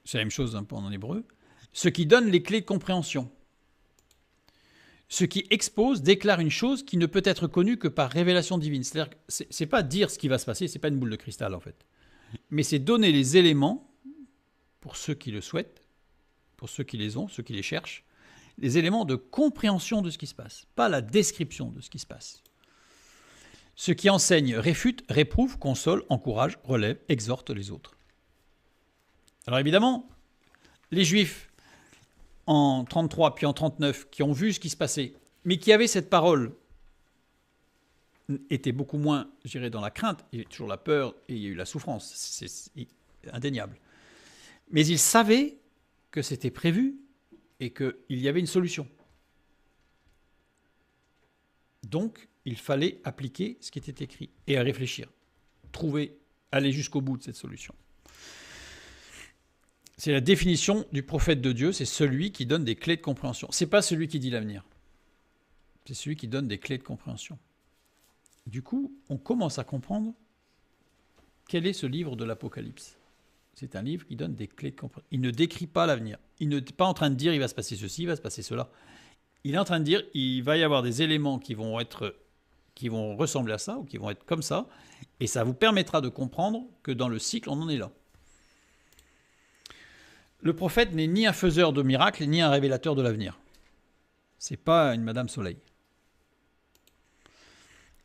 c'est la même chose un peu en hébreu, ce qui donne les clés de compréhension. Ce qui expose, déclare une chose qui ne peut être connue que par révélation divine. C'est-à-dire que c'est pas dire ce qui va se passer, c'est pas une boule de cristal en fait, mais c'est donner les éléments, pour ceux qui le souhaitent, pour ceux qui les ont, ceux qui les cherchent, les éléments de compréhension de ce qui se passe, pas la description de ce qui se passe. Ce qui enseigne, réfute, réprouve, console, encourage, relève, exhorte les autres. Alors évidemment, les Juifs, en 33 puis en 39, qui ont vu ce qui se passait, mais qui avaient cette parole, étaient beaucoup moins, je dirais, dans la crainte. Il y a eu toujours la peur et il y a eu la souffrance, c'est indéniable. Mais ils savaient que c'était prévu et qu'il y avait une solution. Donc, il fallait appliquer ce qui était écrit et à réfléchir, aller jusqu'au bout de cette solution. C'est la définition du prophète de Dieu, c'est celui qui donne des clés de compréhension. Ce n'est pas celui qui dit l'avenir, c'est celui qui donne des clés de compréhension. Du coup, on commence à comprendre quel est ce livre de l'Apocalypse. C'est un livre qui donne des clés de compréhension. Il ne décrit pas l'avenir. Il n'est pas en train de dire il va se passer ceci, il va se passer cela. Il est en train de dire il va y avoir des éléments qui vont ressembler à ça ou qui vont être comme ça, et ça vous permettra de comprendre que dans le cycle, on en est là. Le prophète n'est ni un faiseur de miracles, ni un révélateur de l'avenir. C'est pas une Madame Soleil.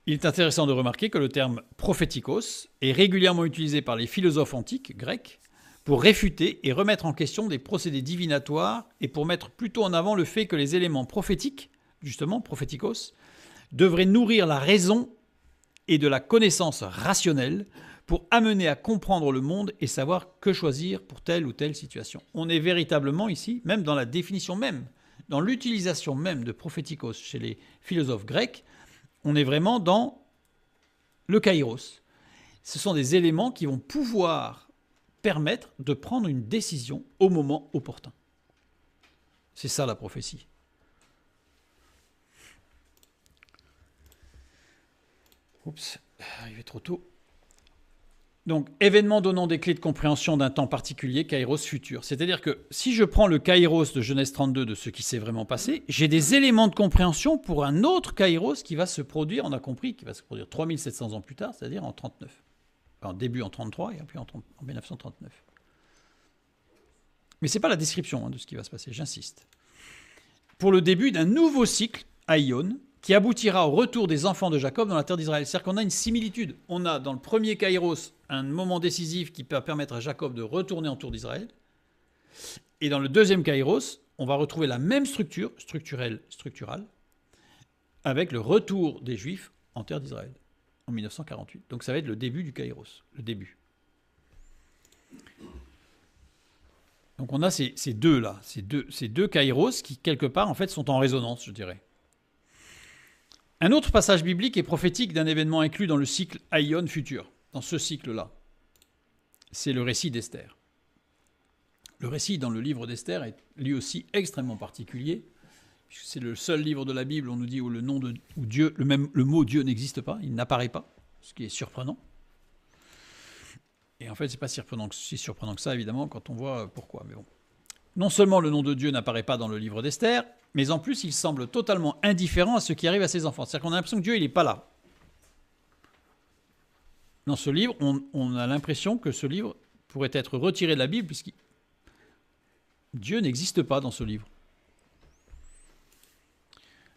Il est intéressant de remarquer que le terme prophétikos est régulièrement utilisé par les philosophes antiques grecs pour réfuter et remettre en question des procédés divinatoires et pour mettre plutôt en avant le fait que les éléments prophétiques, justement, prophétikos, devraient nourrir la raison et de la connaissance rationnelle pour amener à comprendre le monde et savoir que choisir pour telle ou telle situation. On est véritablement ici, même dans la définition même, dans l'utilisation même de prophétikos chez les philosophes grecs, on est vraiment dans le kairos. Ce sont des éléments qui vont pouvoir permettre de prendre une décision au moment opportun. C'est ça la prophétie. Oups, arrivé trop tôt. Donc, événement donnant des clés de compréhension d'un temps particulier, kairos futur. C'est-à-dire que si je prends le kairos de Genèse 32 de ce qui s'est vraiment passé, j'ai des éléments de compréhension pour un autre kairos qui va se produire, on a compris, qui va se produire 3700 ans plus tard, c'est-à-dire en 39. En début en 33 et puis en 1939. Mais ce n'est pas la description de ce qui va se passer, j'insiste. Pour le début d'un nouveau cycle, Aïon, qui aboutira au retour des enfants de Jacob dans la terre d'Israël. C'est-à-dire qu'on a une similitude. On a dans le premier kairos un moment décisif qui va permettre à Jacob de retourner en tour d'Israël. Et dans le deuxième kairos, on va retrouver la même structure, structurale, avec le retour des Juifs en terre d'Israël, en 1948. Donc ça va être le début du kairos, le début. Donc on a ces deux-là, ces deux kairos qui, quelque part, en fait, sont en résonance, je dirais. Un autre passage biblique est prophétique d'un événement inclus dans le cycle Aïon futur, dans ce cycle-là. C'est le récit d'Esther. Le récit dans le livre d'Esther est lui aussi extrêmement particulier, puisque c'est le seul livre de la Bible, on nous dit, où le mot Dieu n'existe pas, il n'apparaît pas, ce qui est surprenant. Et en fait, c'est pas si surprenant que ça, évidemment, quand on voit pourquoi, mais bon. non seulement le nom de Dieu n'apparaît pas dans le livre d'Esther, mais en plus il semble totalement indifférent à ce qui arrive à ses enfants. C'est-à-dire qu'on a l'impression que Dieu il n'est pas là. Dans ce livre, on a l'impression que ce livre pourrait être retiré de la Bible puisque Dieu n'existe pas dans ce livre.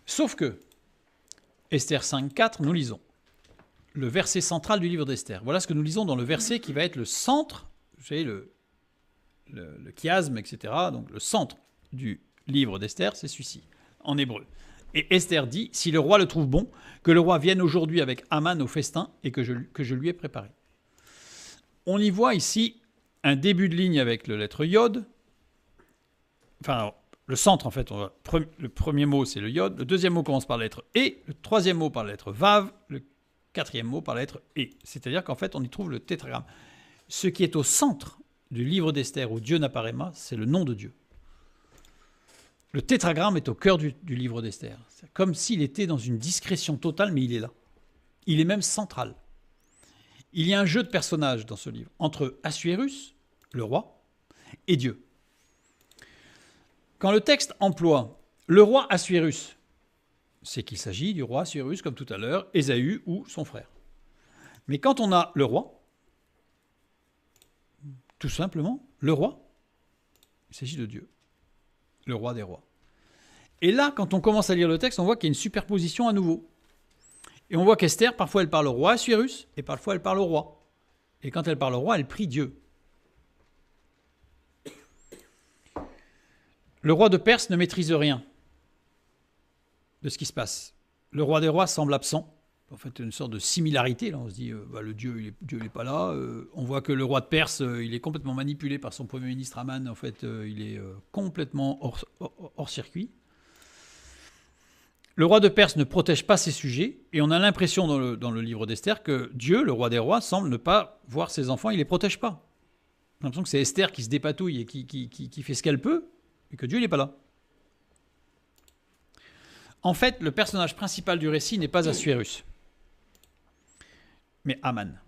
Sauf que, Esther 5.4, nous lisons le verset central du livre d'Esther. Voilà ce que nous lisons dans le verset qui va être le centre, vous savez, le chiasme, etc. Donc le centre du livre d'Esther, c'est celui-ci, en hébreu. Et Esther dit, si le roi le trouve bon, que le roi vienne aujourd'hui avec Aman au festin et que je lui ai préparé. On y voit ici un début de ligne avec la lettre Yod. Enfin, alors, le centre, en fait, le premier mot, c'est le Yod. Le deuxième mot commence par la lettre E. Le troisième mot par la lettre Vav. Le quatrième mot par la lettre E. C'est-à-dire qu'en fait, on y trouve le tétragramme. Ce qui est au centre du livre d'Esther où Dieu n'apparaît pas, c'est le nom de Dieu. Le tétragramme est au cœur du livre d'Esther. C'est comme s'il était dans une discrétion totale, mais il est là. Il est même central. Il y a un jeu de personnages dans ce livre, entre Assuérus, le roi, et Dieu. Quand le texte emploie le roi Assuérus, c'est qu'il s'agit du roi Assuérus, comme tout à l'heure, Ésaü ou son frère. Mais quand on a le roi, tout simplement, le roi, il s'agit de Dieu, le roi des rois. Et là, quand on commence à lire le texte, on voit qu'il y a une superposition à nouveau. Et on voit qu'Esther, parfois elle parle au roi Assuérus, et parfois elle parle au roi. Et quand elle parle au roi, elle prie Dieu. Le roi de Perse ne maîtrise rien de ce qui se passe. Le roi des rois semble absent. En fait, une sorte de similarité. Là, on se dit, le Dieu, il n'est pas là. On voit que le roi de Perse, il est complètement manipulé par son premier ministre Aman. En fait, il est complètement hors circuit. Le roi de Perse ne protège pas ses sujets. Et on a l'impression dans le livre d'Esther que Dieu, le roi des rois, semble ne pas voir ses enfants. Il ne les protège pas. On a l'impression que c'est Esther qui se dépatouille et qui fait ce qu'elle peut. Et que Dieu n'est pas là. En fait, le personnage principal du récit n'est pas Assuérus, mais Aman.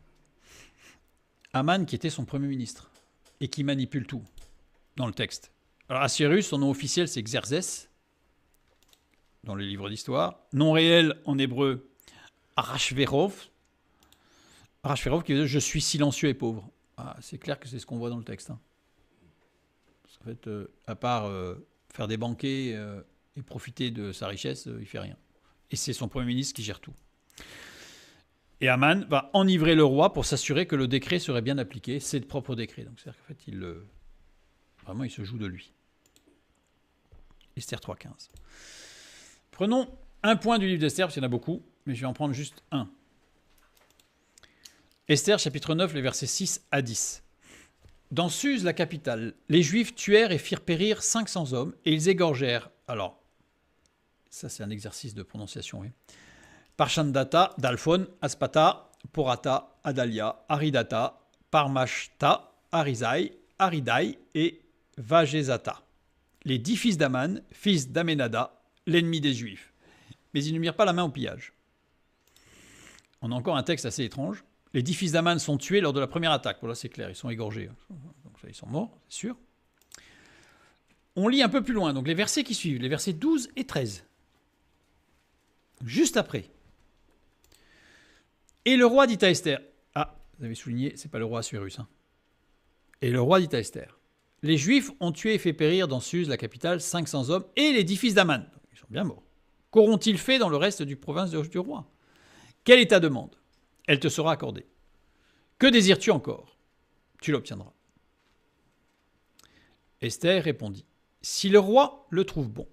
Aman qui était son premier ministre et qui manipule tout dans le texte. Alors Assuérus, son nom officiel c'est Xerxès, dans les livres d'histoire. Nom réel en hébreu, Arashverov. Arashverov qui veut dire « je suis silencieux et pauvre ». Ah, c'est clair que c'est ce qu'on voit dans le texte. Hein. En fait, à part faire des banquets et profiter de sa richesse, il ne fait rien. Et c'est son Premier ministre qui gère tout. Et Aman va enivrer le roi pour s'assurer que le décret serait bien appliqué. C'est le propre décret. Donc c'est-à-dire qu'en fait, vraiment, il se joue de lui. Esther 3.15. Prenons un point du livre d'Esther, parce qu'il y en a beaucoup, mais je vais en prendre juste un. Esther, chapitre 9, les versets 6 à 10. Dans Suse, la capitale, les Juifs tuèrent et firent périr 500 hommes, et ils égorgèrent. Alors, ça c'est un exercice de prononciation, oui. Parchandata, Dalphon, Aspata, Porata, Adalia, Aridata, Parmashta, Arizai, Aridai et Vagezata. Les 10 fils d'Aman, fils d'Amenada, l'ennemi des Juifs. Mais ils ne mirent pas la main au pillage. On a encore un texte assez étrange. Les 10 fils d'Aman sont tués lors de la première attaque. Voilà, c'est clair, ils sont égorgés. Donc ça, ils sont morts, c'est sûr. On lit un peu plus loin, donc les versets qui suivent, les versets 12 et 13. Juste après. Et le roi dit à Esther, ah, vous avez souligné, c'est pas le roi Assuérus. Hein. Et le roi dit à Esther, les Juifs ont tué et fait périr dans Suse, la capitale, 500 hommes et les 10 fils d'Aman. Ils sont bien morts. Qu'auront-ils fait dans le reste du province du roi? Quelle est ta demande? Elle te sera accordée. Que désires-tu encore? Tu l'obtiendras. Esther répondit, si le roi le trouve bon,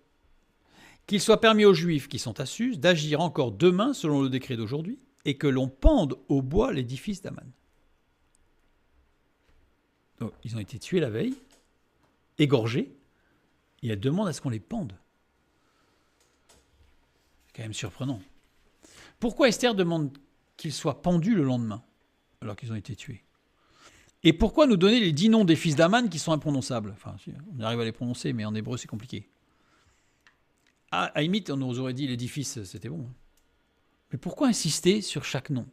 qu'il soit permis aux Juifs qui sont à Suse d'agir encore demain selon le décret d'aujourd'hui et que l'on pende au bois les 10 fils d'Aman. Donc, ils ont été tués la veille, égorgés, et elle demande à ce qu'on les pende. C'est quand même surprenant. Pourquoi Esther demande qu'ils soient pendus le lendemain, alors qu'ils ont été tués? Et pourquoi nous donner les 10 noms des fils d'Aman qui sont imprononçables? Enfin, on arrive à les prononcer, mais en hébreu, c'est compliqué. À limite, on nous aurait dit les 10 fils, c'était bon. Mais pourquoi insister sur chaque nom?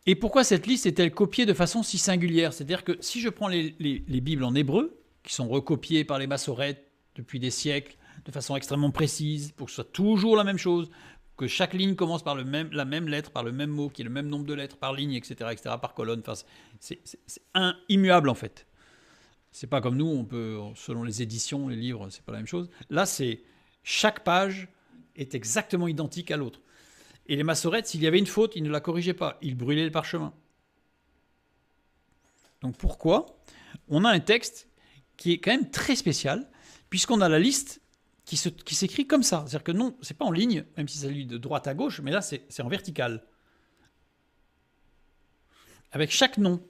Et pourquoi cette liste est-elle copiée de façon si singulière? C'est-à-dire que si je prends les Bibles en hébreu, qui sont recopiées par les massorètes depuis des siècles, de façon extrêmement précise, pour que ce soit toujours la même chose, que chaque ligne commence par la même lettre, par le même mot, qu'il y ait le même nombre de lettres par ligne, etc., par colonne. Enfin, c'est immuable en fait. C'est pas comme nous, on peut, selon les éditions, les livres, c'est pas la même chose. Là, c'est chaque page est exactement identique à l'autre. Et les massorètes, s'il y avait une faute, ils ne la corrigeaient pas. Ils brûlaient le parchemin. Donc pourquoi? On a un texte qui est quand même très spécial, puisqu'on a la liste qui s'écrit comme ça. C'est-à-dire que non, c'est pas en ligne, même si ça lit de droite à gauche, mais là, c'est en vertical. Avec chaque nom.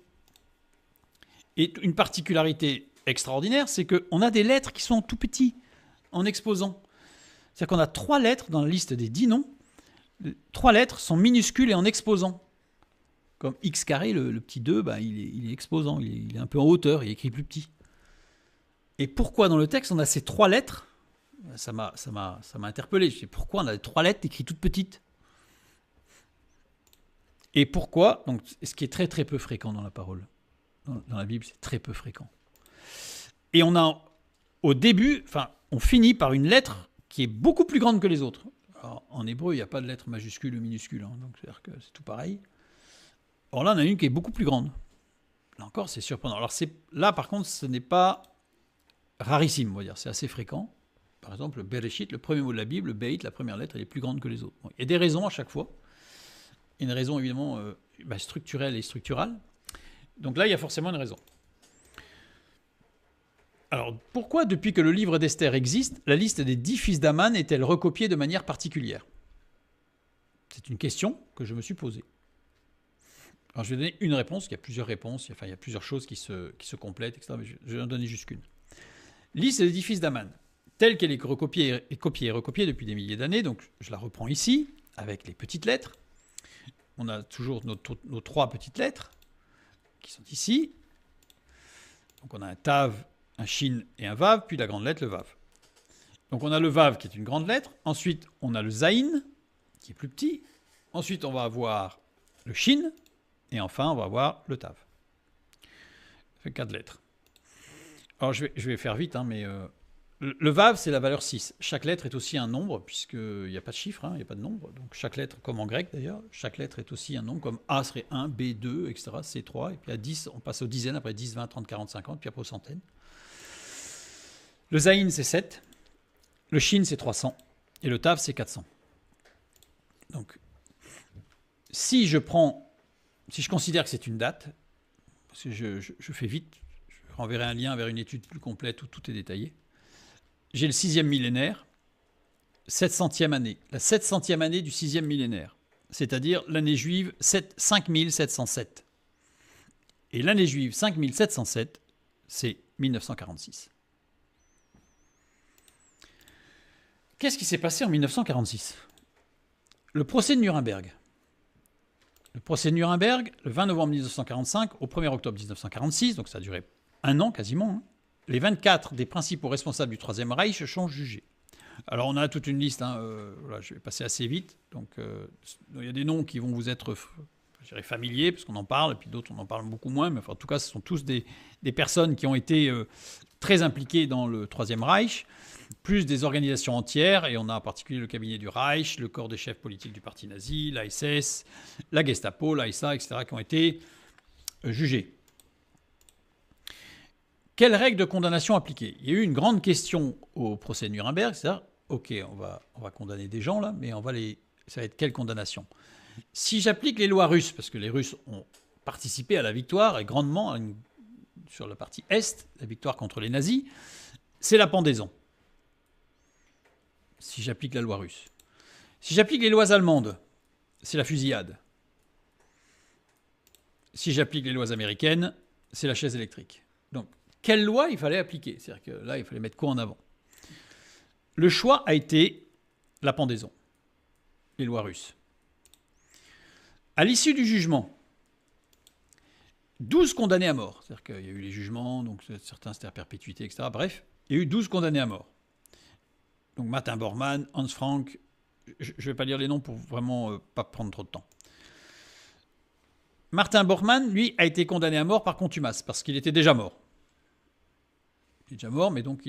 Et une particularité extraordinaire, c'est qu'on a des lettres qui sont tout petits, en exposant. C'est-à-dire qu'on a 3 lettres dans la liste des 10 noms. 3 lettres sont minuscules et en exposant. Comme X carré, le petit 2, bah, il est exposant, il est un peu en hauteur, il est écrit plus petit. Et pourquoi dans le texte on a ces 3 lettres? Ça m'a interpellé. Je sais pourquoi on a 3 lettres écrites toutes petites. Et pourquoi? Donc, ce qui est très très peu fréquent dans la parole. Dans la Bible, c'est très peu fréquent. Et on a, au début, enfin, on finit par une lettre qui est beaucoup plus grande que les autres. Alors, en hébreu, il n'y a pas de lettre majuscule ou minuscule, hein, donc c'est-à-dire que c'est tout pareil. Or là, on a une qui est beaucoup plus grande. Là encore, c'est surprenant. Alors là, par contre, ce n'est pas rarissime, on va dire. C'est assez fréquent. Par exemple, le Bereshit, le premier mot de la Bible, le Beit, la première lettre, elle est plus grande que les autres. Bon, il y a des raisons à chaque fois. Une raison, évidemment, structurelle et structurale. Donc là, il y a forcément une raison. Alors, pourquoi, depuis que le livre d'Esther existe, la liste des 10 fils d'Aman est-elle recopiée de manière particulière? C'est une question que je me suis posée. Alors, je vais donner une réponse. Il y a plusieurs réponses. Enfin, il y a plusieurs choses qui se complètent, etc. Mais je vais en donner juste qu'une. Liste des 10 fils d'Aman, telle qu'elle est copiée et recopiée depuis des milliers d'années. Donc, je la reprends ici, avec les petites lettres. On a toujours nos 3 petites lettres qui sont ici. Donc, on a un Tav, un Shin et un Vav, puis la grande lettre, le Vav. Donc, on a le Vav qui est une grande lettre. Ensuite, on a le Zayin, qui est plus petit. Ensuite, on va avoir le Shin. Et enfin, on va avoir le Tav. Ça fait 4 lettres. Alors, je vais faire vite, hein, mais le Vav, c'est la valeur 6. Chaque lettre est aussi un nombre, puisqu'il n'y a pas de chiffre, il n'y a pas de nombre. Donc, chaque lettre, comme en grec d'ailleurs, chaque lettre est aussi un nombre, comme A serait 1, B 2, etc., C 3. Et puis à 10, on passe aux dizaines, après 10, 20, 30, 40, 50, puis après aux centaines. Le Zayin, c'est 7. Le Shin, c'est 300. Et le Tav, c'est 400. Donc, si je considère que c'est une date, parce que je fais vite, je renverrai un lien vers une étude plus complète où tout est détaillé. J'ai le 6e millénaire, 700e année, la 700e année du 6e millénaire, c'est-à-dire l'année juive 5707. Et l'année juive 5707, c'est 1946. Qu'est-ce qui s'est passé en 1946? Le procès de Nuremberg. Le procès de Nuremberg, le 20 novembre 1945 au 1er octobre 1946, donc ça a duré un an quasiment, les 24 des principaux responsables du Troisième Reich sont jugés. Alors on a toute une liste, voilà, je vais passer assez vite, donc il y a des noms qui vont vous être familiers, parce qu'on en parle, et puis d'autres on en parle beaucoup moins, mais enfin, en tout cas ce sont tous des personnes qui ont été très impliquées dans le Troisième Reich, plus des organisations entières, et on a en particulier le cabinet du Reich, le corps des chefs politiques du parti nazi, la SS, la Gestapo, la SA, etc., qui ont été jugés. Quelles règles de condamnation appliquer? Il y a eu une grande question au procès de Nuremberg, c'est-à-dire, ok, on va condamner des gens là, mais ça va être quelle condamnation? Si j'applique les lois russes, parce que les Russes ont participé à la victoire, et grandement sur la partie Est, la victoire contre les nazis, c'est la pendaison. Si j'applique la loi russe. Si j'applique les lois allemandes, c'est la fusillade. Si j'applique les lois américaines, c'est la chaise électrique. Donc, quelle loi il fallait appliquer? C'est-à-dire que là, il fallait mettre quoi en avant? Le choix a été la pendaison, les lois russes. À l'issue du jugement, 12 condamnés à mort. C'est-à-dire qu'il y a eu les jugements, donc certains c'était à perpétuité, etc. Bref, il y a eu 12 condamnés à mort. Donc Martin Bormann, Hans Frank, je ne vais pas lire les noms pour vraiment pas prendre trop de temps. Martin Bormann, lui, a été condamné à mort par contumace, parce qu'il était déjà mort. Il est déjà mort, mais donc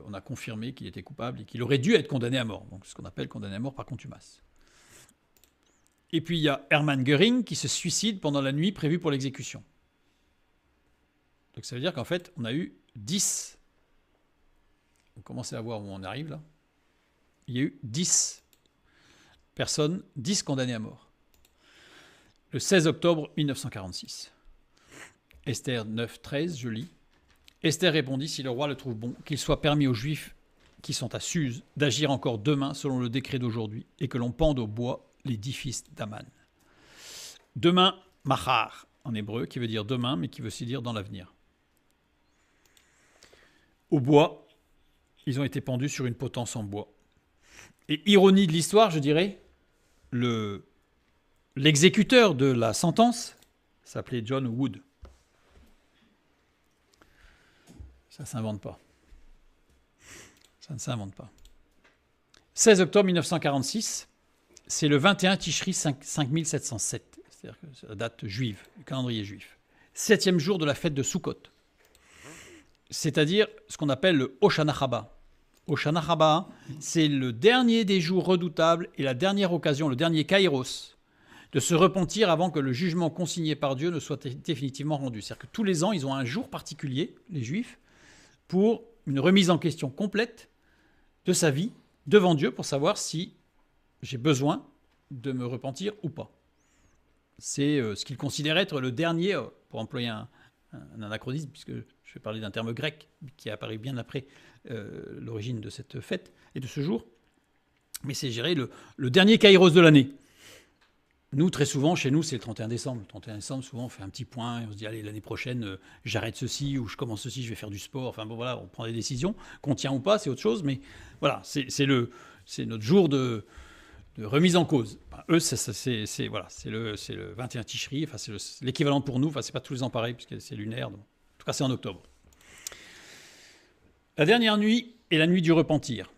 on a confirmé qu'il était coupable et qu'il aurait dû être condamné à mort. Donc c'est ce qu'on appelle condamné à mort par contumace. Et puis il y a Hermann Göring qui se suicide pendant la nuit prévue pour l'exécution. Donc ça veut dire qu'en fait, on a eu 10. Vous commencez à voir où on arrive là. Il y a eu 10 personnes, 10 condamnées à mort. Le 16 octobre 1946. Esther 9-13, je lis. Esther répondit, si le roi le trouve bon, qu'il soit permis aux Juifs qui sont à Suse d'agir encore demain selon le décret d'aujourd'hui et que l'on pende au bois les 10 fils d'Aman. Demain, machar, en hébreu, qui veut dire demain, mais qui veut aussi dire dans l'avenir. Au bois, ils ont été pendus sur une potence en bois. Et ironie de l'histoire, je dirais, l'exécuteur de la sentence s'appelait John Wood. Ça ne s'invente pas. Ça ne s'invente pas. 16 octobre 1946, c'est le 21 Tishri 5707, c'est-à-dire que c'est la date juive, le calendrier juif. 7e jour de la fête de Sukkot, c'est-à-dire ce qu'on appelle le Hoshana Rabbah. Hoshana Rabbah, c'est le dernier des jours redoutables et la dernière occasion, le dernier kairos, de se repentir avant que le jugement consigné par Dieu ne soit définitivement rendu. C'est-à-dire que tous les ans, ils ont un jour particulier, les Juifs, pour une remise en question complète de sa vie devant Dieu pour savoir si j'ai besoin de me repentir ou pas. C'est ce qu'ils considèrent être le dernier, pour employer un anachronisme, puisque je vais parler d'un terme grec qui est apparu bien après l'origine de cette fête et de ce jour, mais c'est gérer le dernier kairos de l'année. Nous, très souvent, chez nous, c'est le 31 décembre. Le 31 décembre, souvent, on fait un petit point et on se dit, allez, l'année prochaine, j'arrête ceci ou je commence ceci, je vais faire du sport. Enfin, bon, voilà, on prend des décisions. Qu'on tient ou pas, c'est autre chose. Mais voilà, c'est notre jour de remise en cause. Enfin, eux, c'est le 21 Tishri. Enfin, c'est l'équivalent pour nous. Enfin, c'est pas tous les ans pareil, puisque c'est lunaire. Donc, en tout cas, c'est en octobre. La dernière nuit est la nuit du repentir.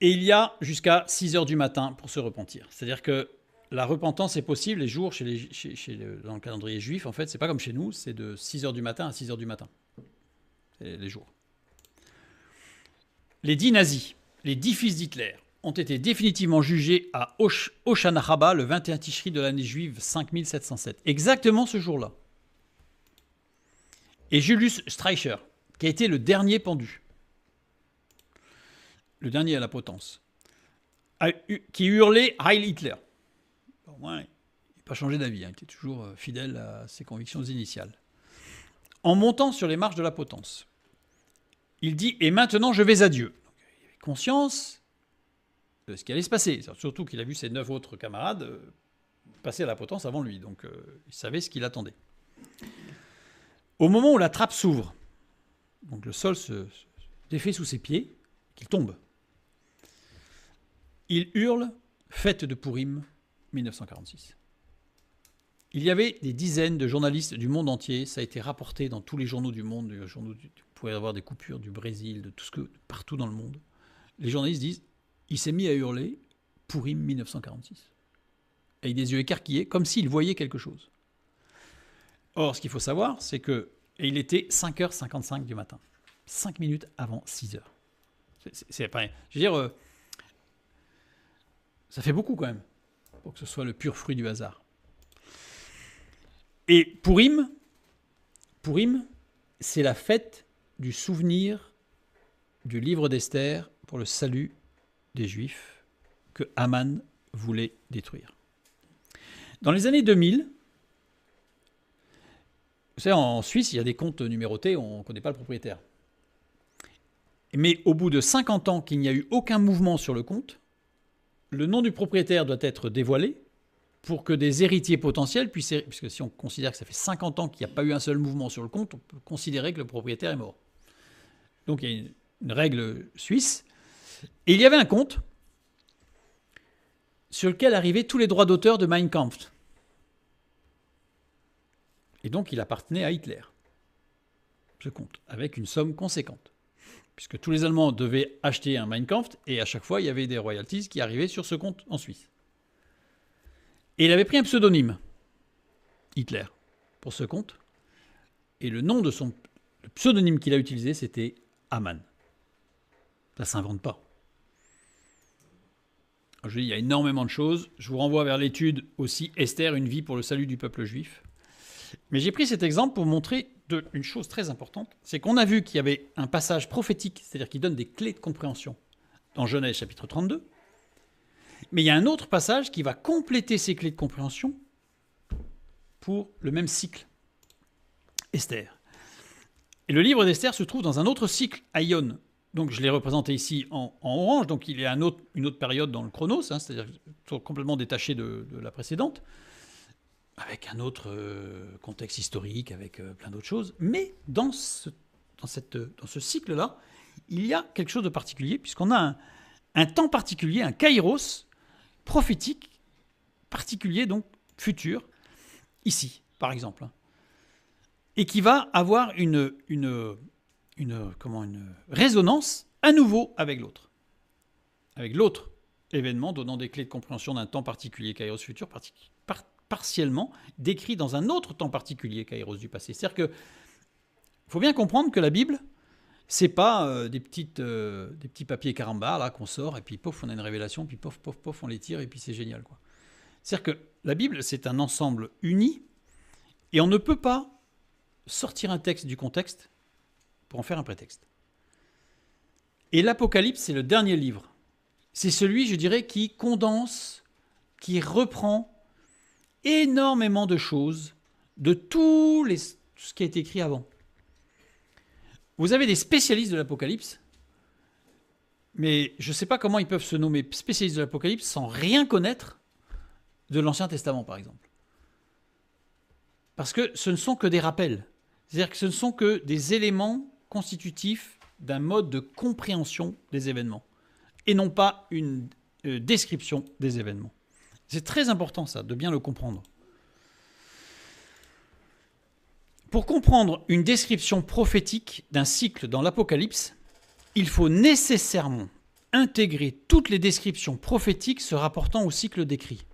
Et il y a jusqu'à 6 heures du matin pour se repentir. C'est-à-dire que la repentance est possible les jours dans le calendrier juif. En fait, c'est pas comme chez nous, c'est de 6 heures du matin à 6 heures du matin. C'est les jours. Les 10 nazis, les 10 fils d'Hitler, ont été définitivement jugés à Hoshana Rabbah le 21 Tishri de l'année juive 5707. Exactement ce jour-là. Et Julius Streicher, qui a été le dernier pendu, le dernier à la potence, qui hurlait Heil Hitler. Au moins, il n'a pas changé d'avis, il était toujours fidèle à ses convictions initiales. En montant sur les marches de la potence, il dit « Et maintenant, je vais à Dieu ». Il avait conscience de ce qui allait se passer, surtout qu'il a vu ses 9 autres camarades passer à la potence avant lui, donc il savait ce qu'il attendait. Au moment où la trappe s'ouvre, donc le sol se défait sous ses pieds, qu'il tombe, il hurle « Fête de Purim ». 1946. Il y avait des dizaines de journalistes du monde entier, ça a été rapporté dans tous les journaux du monde, vous pouvez avoir des coupures du Brésil, de tout ce que partout dans le monde. Les journalistes disent, il s'est mis à hurler Purim 1946, avec des yeux écarquillés, comme s'il voyait quelque chose. Or, ce qu'il faut savoir, c'est que il était 5h55 du matin, 5 minutes avant 6h. C'est pas rien. Je veux dire, ça fait beaucoup quand même, pour que ce soit le pur fruit du hasard. Et Purim, c'est la fête du souvenir du livre d'Esther pour le salut des Juifs que Haman voulait détruire. Dans les années 2000, vous savez, en Suisse, il y a des comptes numérotés, on ne connaît pas le propriétaire. Mais au bout de 50 ans qu'il n'y a eu aucun mouvement sur le compte, le nom du propriétaire doit être dévoilé pour que des héritiers potentiels puissent... Puisque si on considère que ça fait 50 ans qu'il n'y a pas eu un seul mouvement sur le compte, on peut considérer que le propriétaire est mort. Donc il y a une règle suisse. Et il y avait un compte sur lequel arrivaient tous les droits d'auteur de Mein Kampf. Et donc il appartenait à Hitler, ce compte, avec une somme conséquente. Puisque tous les Allemands devaient acheter un Mein Kampf, et à chaque fois, il y avait des royalties qui arrivaient sur ce compte en Suisse. Et il avait pris un pseudonyme, Hitler. pour ce compte. Et le nom de le pseudonyme qu'il a utilisé, c'était Aman. Ça ne s'invente pas. Alors, je dis, il y a énormément de choses. Je vous renvoie vers l'étude aussi Esther, une vie pour le salut du peuple juif. Mais j'ai pris cet exemple pour montrer une chose très importante. C'est qu'on a vu qu'il y avait un passage prophétique, c'est-à-dire qui donne des clés de compréhension dans Genèse chapitre 32. Mais il y a un autre passage qui va compléter ces clés de compréhension pour le même cycle, Esther. Et le livre d'Esther se trouve dans un autre cycle, Aïon. Donc je l'ai représenté ici en orange, donc il est à une autre période dans le chronos, hein, c'est-à-dire complètement détaché de la précédente, avec un autre contexte historique, avec plein d'autres choses. Mais dans ce cycle-là, il y a quelque chose de particulier, puisqu'on a un temps particulier, un kairos prophétique particulier, donc futur, ici, par exemple, hein, et qui va avoir une résonance à nouveau avec l'autre événement donnant des clés de compréhension d'un temps particulier, kairos futur, partiellement décrit dans un autre temps particulier, kairos du passé. C'est-à-dire que faut bien comprendre que la Bible, c'est pas des petits papiers carambars là qu'on sort et puis pof, on a une révélation, puis pof, pof, pof, on les tire et puis c'est génial, quoi. C'est-à-dire que la Bible, c'est un ensemble uni et on ne peut pas sortir un texte du contexte pour en faire un prétexte. Et l'Apocalypse, c'est le dernier livre. C'est celui, je dirais, qui condense, qui reprend énormément de choses de tout ce qui a été écrit avant. Vous avez des spécialistes de l'Apocalypse, mais je ne sais pas comment ils peuvent se nommer spécialistes de l'Apocalypse sans rien connaître de l'Ancien Testament, par exemple. Parce que ce ne sont que des rappels. C'est-à-dire que ce ne sont que des éléments constitutifs d'un mode de compréhension des événements, et non pas une description des événements. C'est très important, ça, de bien le comprendre. Pour comprendre une description prophétique d'un cycle dans l'Apocalypse, il faut nécessairement intégrer toutes les descriptions prophétiques se rapportant au cycle décrit.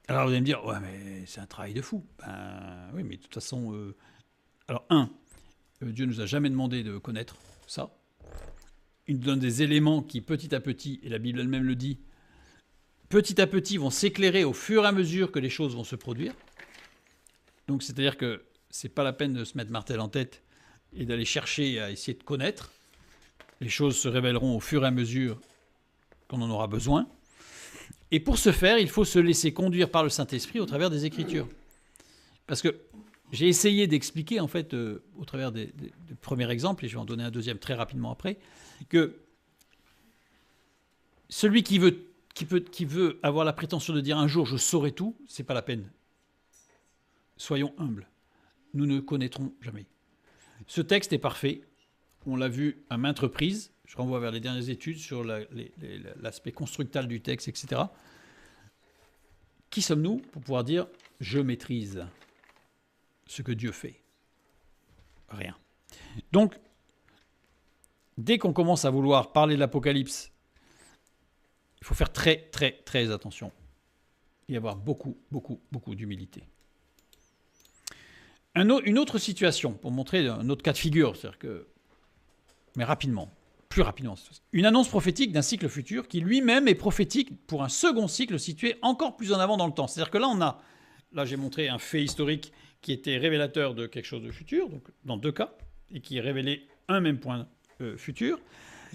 Alors vous allez me dire, ouais, mais c'est un travail de fou. Ben oui, mais de toute façon, alors Dieu nous a jamais demandé de connaître ça. Il nous donne des éléments qui, petit à petit, et la Bible elle-même le dit, petit à petit vont s'éclairer au fur et à mesure que les choses vont se produire. Donc c'est-à-dire que c'est pas la peine de se mettre martel en tête et d'aller chercher à essayer de connaître. Les choses se révéleront au fur et à mesure qu'on en aura besoin. Et pour ce faire, il faut se laisser conduire par le Saint-Esprit au travers des Écritures. Parce que j'ai essayé d'expliquer, en fait, au travers des premiers exemples, et je vais en donner un deuxième très rapidement après, que celui qui veut avoir la prétention de dire un jour « je saurai tout », c'est pas la peine. Soyons humbles. Nous ne connaîtrons jamais. Ce texte est parfait. On l'a vu à maintes reprises. Je renvoie vers les dernières études sur l'aspect constructal du texte, etc. Qui sommes-nous pour pouvoir dire « je maîtrise ce que Dieu fait » ? Rien. Donc, dès qu'on commence à vouloir parler de l'Apocalypse, il faut faire très, très, très attention et avoir beaucoup, beaucoup, beaucoup d'humilité. Une autre situation, pour montrer un autre cas de figure, c'est-à-dire que, mais rapidement, plus rapidement, une annonce prophétique d'un cycle futur qui lui-même est prophétique pour un second cycle situé encore plus en avant dans le temps. C'est-à-dire que là j'ai montré un fait historique qui était révélateur de quelque chose de futur, donc dans deux cas, et qui révélait un même point futur.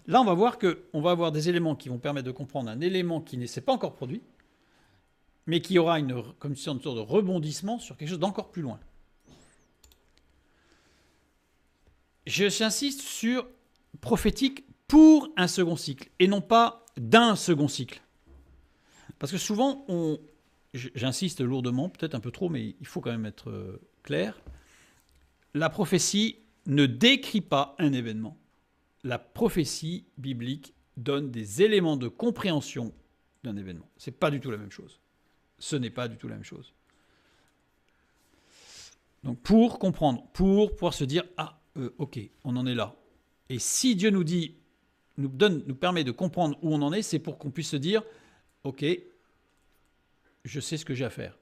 Là, on va voir qu'on va avoir des éléments qui vont permettre de comprendre un élément qui ne s'est pas encore produit, mais qui aura comme une sorte de rebondissement sur quelque chose d'encore plus loin. J'insiste sur prophétique pour un second cycle, et non pas d'un second cycle. Parce que souvent, j'insiste lourdement, peut-être un peu trop, mais il faut quand même être clair, la prophétie ne décrit pas un événement. La prophétie biblique donne des éléments de compréhension d'un événement. Ce n'est pas du tout la même chose. Ce n'est pas du tout la même chose. Donc pour comprendre, pour pouvoir se dire, ok, on en est là. Et si Dieu nous dit, nous permet de comprendre où on en est, c'est pour qu'on puisse se dire, ok, je sais ce que j'ai à faire.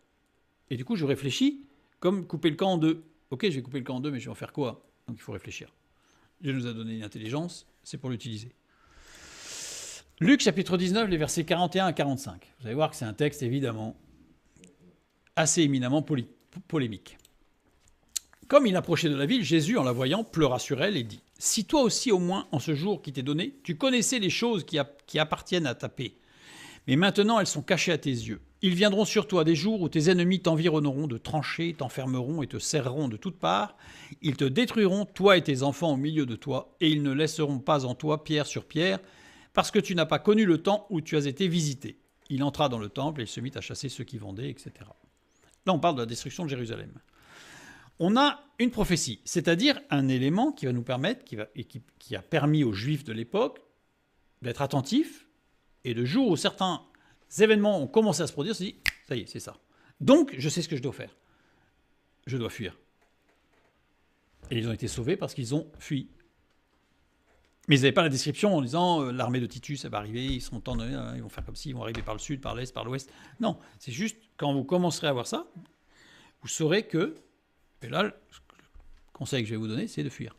Et du coup, je réfléchis Comme couper le camp en deux. Ok, je vais couper le camp en deux, mais je vais en faire quoi? Donc il faut réfléchir. Dieu nous a donné une intelligence, c'est pour l'utiliser. Luc chapitre 19, les versets 41 à 45. Vous allez voir que c'est un texte évidemment assez éminemment polémique. Comme il approchait de la ville, Jésus, en la voyant, pleura sur elle et dit « Si toi aussi, au moins, en ce jour qui t'est donné, tu connaissais les choses qui appartiennent à ta paix, mais maintenant elles sont cachées à tes yeux. Ils viendront sur toi des jours où tes ennemis t'environneront de tranchées, t'enfermeront et te serreront de toutes parts. Ils te détruiront, toi et tes enfants au milieu de toi, et ils ne laisseront pas en toi pierre sur pierre, parce que tu n'as pas connu le temps où tu as été visité. » Il entra dans le temple et il se mit à chasser ceux qui vendaient, etc. Là, on parle de la destruction de Jérusalem. On a une prophétie, c'est-à-dire un élément qui va nous permettre, qui a permis aux Juifs de l'époque d'être attentifs, et le jour où certains événements ont commencé à se produire, on se dit, ça y est, c'est ça. Donc, je sais ce que je dois faire. Je dois fuir. Et ils ont été sauvés parce qu'ils ont fui. Mais ils n'avaient pas la description en disant l'armée de Titus, elle va arriver, ils vont faire comme ci, ils vont arriver par le sud, par l'est, par l'ouest. Non, c'est juste quand vous commencerez à voir ça, vous saurez que, et là, le conseil que je vais vous donner, c'est de fuir.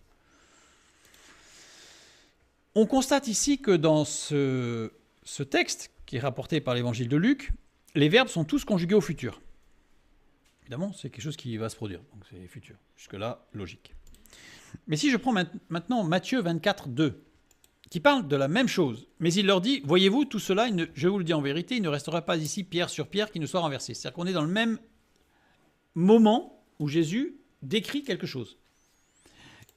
On constate ici que dans ce texte, qui est rapporté par l'évangile de Luc, les verbes sont tous conjugués au futur. Évidemment, c'est quelque chose qui va se produire, donc c'est futur. Jusque-là, logique. Mais si je prends maintenant Matthieu 24, 2, qui parle de la même chose, mais il leur dit, voyez-vous, tout cela, je vous le dis en vérité, il ne restera pas ici pierre sur pierre qui ne soit renversée. C'est-à-dire qu'on est dans le même moment où Jésus décrit quelque chose.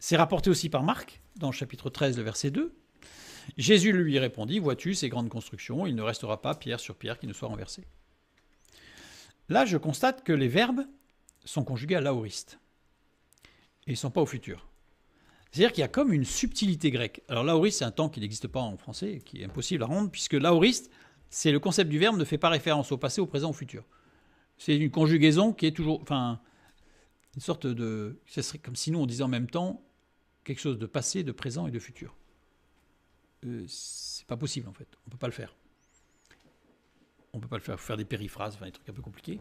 C'est rapporté aussi par Marc, dans le chapitre 13, le verset 2. Jésus lui répondit, vois-tu ces grandes constructions, il ne restera pas pierre sur pierre qui ne soit renversée. Là, je constate que les verbes sont conjugués à l'aoriste. Et ils ne sont pas au futur. C'est-à-dire qu'il y a comme une subtilité grecque. Alors l'aoriste, c'est un temps qui n'existe pas en français, qui est impossible à rendre, puisque l'aoriste, c'est le concept du verbe ne fait pas référence au passé, au présent, au futur. C'est une conjugaison qui est toujours... Enfin, une sorte de... Ce serait comme si nous, on disait en même temps quelque chose de passé, de présent et de futur. C'est pas possible, en fait. On ne peut pas le faire. On ne peut pas le faire. Il faut faire des périphrases, enfin des trucs un peu compliqués.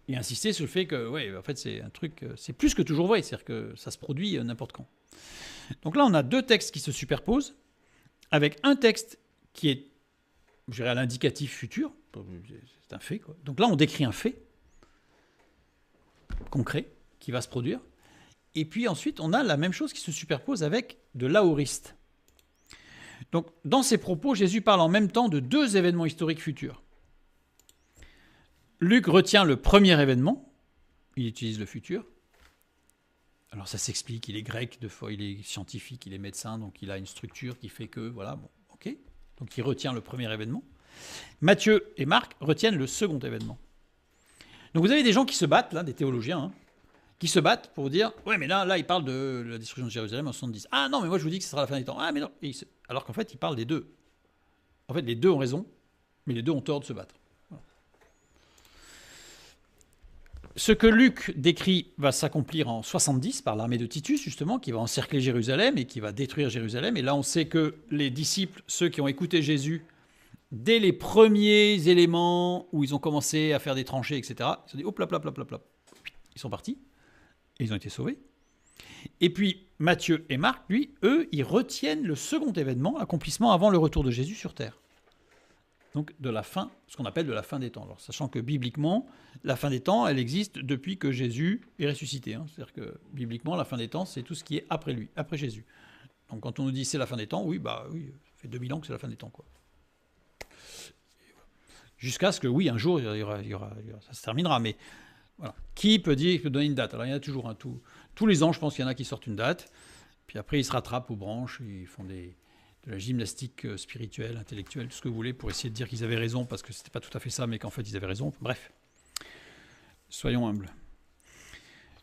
Et insister sur le fait que, ouais, en fait, c'est un truc... C'est plus que toujours vrai, c'est-à-dire que ça se produit n'importe quand. Donc là, on a deux textes qui se superposent, avec un texte qui est, je dirais, à l'indicatif futur. C'est un fait, quoi. Donc là, on décrit un fait concret qui va se produire. Et puis ensuite, on a la même chose qui se superpose avec de l'aoriste. Donc, dans ses propos, Jésus parle en même temps de deux événements historiques futurs. Luc retient le premier événement, il utilise le futur. Alors ça s'explique, il est grec, il est scientifique, il est médecin, donc il a une structure qui fait que, voilà, bon, ok. Donc il retient le premier événement. Matthieu et Marc retiennent le second événement. Donc vous avez des gens qui se battent, là, des théologiens, hein, qui se battent pour dire, ouais, mais là, il parle de la destruction de Jérusalem en 70. Ah non, mais moi je vous dis que ce sera la fin des temps. Ah mais non. Alors qu'en fait, il parle des deux. En fait, les deux ont raison, mais les deux ont tort de se battre. Ce que Luc décrit va s'accomplir en 70 par l'armée de Titus, justement, qui va encercler Jérusalem et qui va détruire Jérusalem. Et là, on sait que les disciples, ceux qui ont écouté Jésus, dès les premiers éléments où ils ont commencé à faire des tranchées, etc., ils se sont dit, hop, là. Ils sont partis et ils ont été sauvés. Et puis, Matthieu et Marc, lui, eux, ils retiennent le second événement, accomplissement avant le retour de Jésus sur terre. Donc de la fin, ce qu'on appelle de la fin des temps. Alors, sachant que bibliquement, la fin des temps, elle existe depuis que Jésus est ressuscité. Hein. C'est-à-dire que bibliquement, la fin des temps, c'est tout ce qui est après lui, après Jésus. Donc quand on nous dit c'est la fin des temps, oui, ça fait 2000 ans que c'est la fin des temps, quoi. Jusqu'à ce que, oui, un jour, ça se terminera. Mais voilà. Qui peut donner une date? Alors il y en a toujours un. Tous les ans, je pense qu'il y en a qui sortent une date. Puis après, ils se rattrapent aux branches, ils font de la gymnastique spirituelle, intellectuelle, tout ce que vous voulez, pour essayer de dire qu'ils avaient raison, parce que c'était pas tout à fait ça, mais qu'en fait, ils avaient raison. Bref, soyons humbles.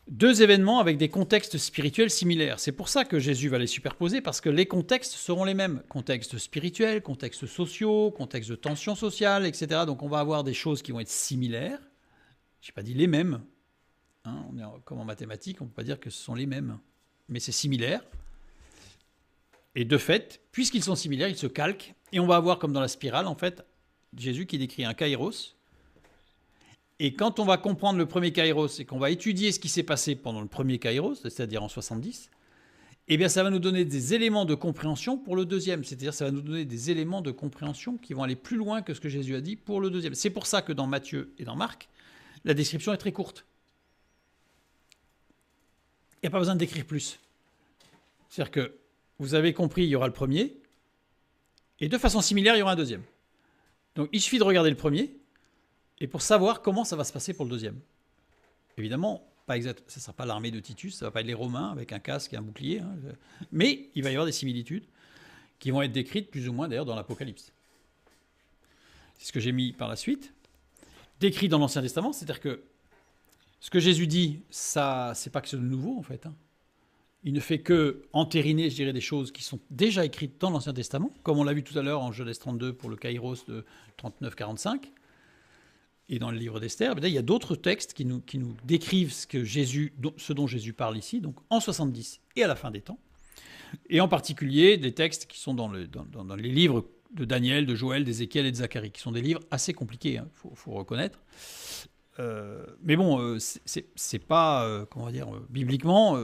Deux événements avec des contextes spirituels similaires. C'est pour ça que Jésus va les superposer, parce que les contextes seront les mêmes. Contextes spirituels, contextes sociaux, contextes de tension sociale, etc. Donc on va avoir des choses qui vont être similaires. Je n'ai pas dit les mêmes. Hein, on est comme en mathématiques, on ne peut pas dire que ce sont les mêmes. Mais c'est similaire. Et de fait, puisqu'ils sont similaires, ils se calquent. Et on va avoir, comme dans la spirale, en fait, Jésus qui décrit un kairos. Et quand on va comprendre le premier kairos et qu'on va étudier ce qui s'est passé pendant le premier kairos, c'est-à-dire en 70, eh bien ça va nous donner des éléments de compréhension pour le deuxième. C'est-à-dire ça va nous donner des éléments de compréhension qui vont aller plus loin que ce que Jésus a dit pour le deuxième. C'est pour ça que dans Matthieu et dans Marc, la description est très courte. Il n'y a pas besoin de décrire plus. C'est-à-dire que vous avez compris, il y aura le premier, et de façon similaire, il y aura un deuxième. Donc il suffit de regarder le premier, et pour savoir comment ça va se passer pour le deuxième. Évidemment, pas exact, ça ne sera pas l'armée de Titus, ça ne va pas être les Romains avec un casque et un bouclier, hein, mais il va y avoir des similitudes qui vont être décrites plus ou moins d'ailleurs dans l'Apocalypse. C'est ce que j'ai mis par la suite. Décrit dans l'Ancien Testament, c'est-à-dire que ce que Jésus dit, ça, c'est pas que c'est de nouveau en fait. Il ne fait que entériner, je dirais, des choses qui sont déjà écrites dans l'Ancien Testament, comme on l'a vu tout à l'heure en Genèse 32 pour le Kairos de 39-45, et dans le livre d'Esther. Il y a d'autres textes qui nous décrivent ce dont Jésus parle ici, donc en 70 et à la fin des temps, et en particulier des textes qui sont dans les livres de Daniel, de Joël, d'Ézéchiel et de Zacharie, qui sont des livres assez compliqués, faut reconnaître. Mais bon, c'est pas, comment dire, bibliquement,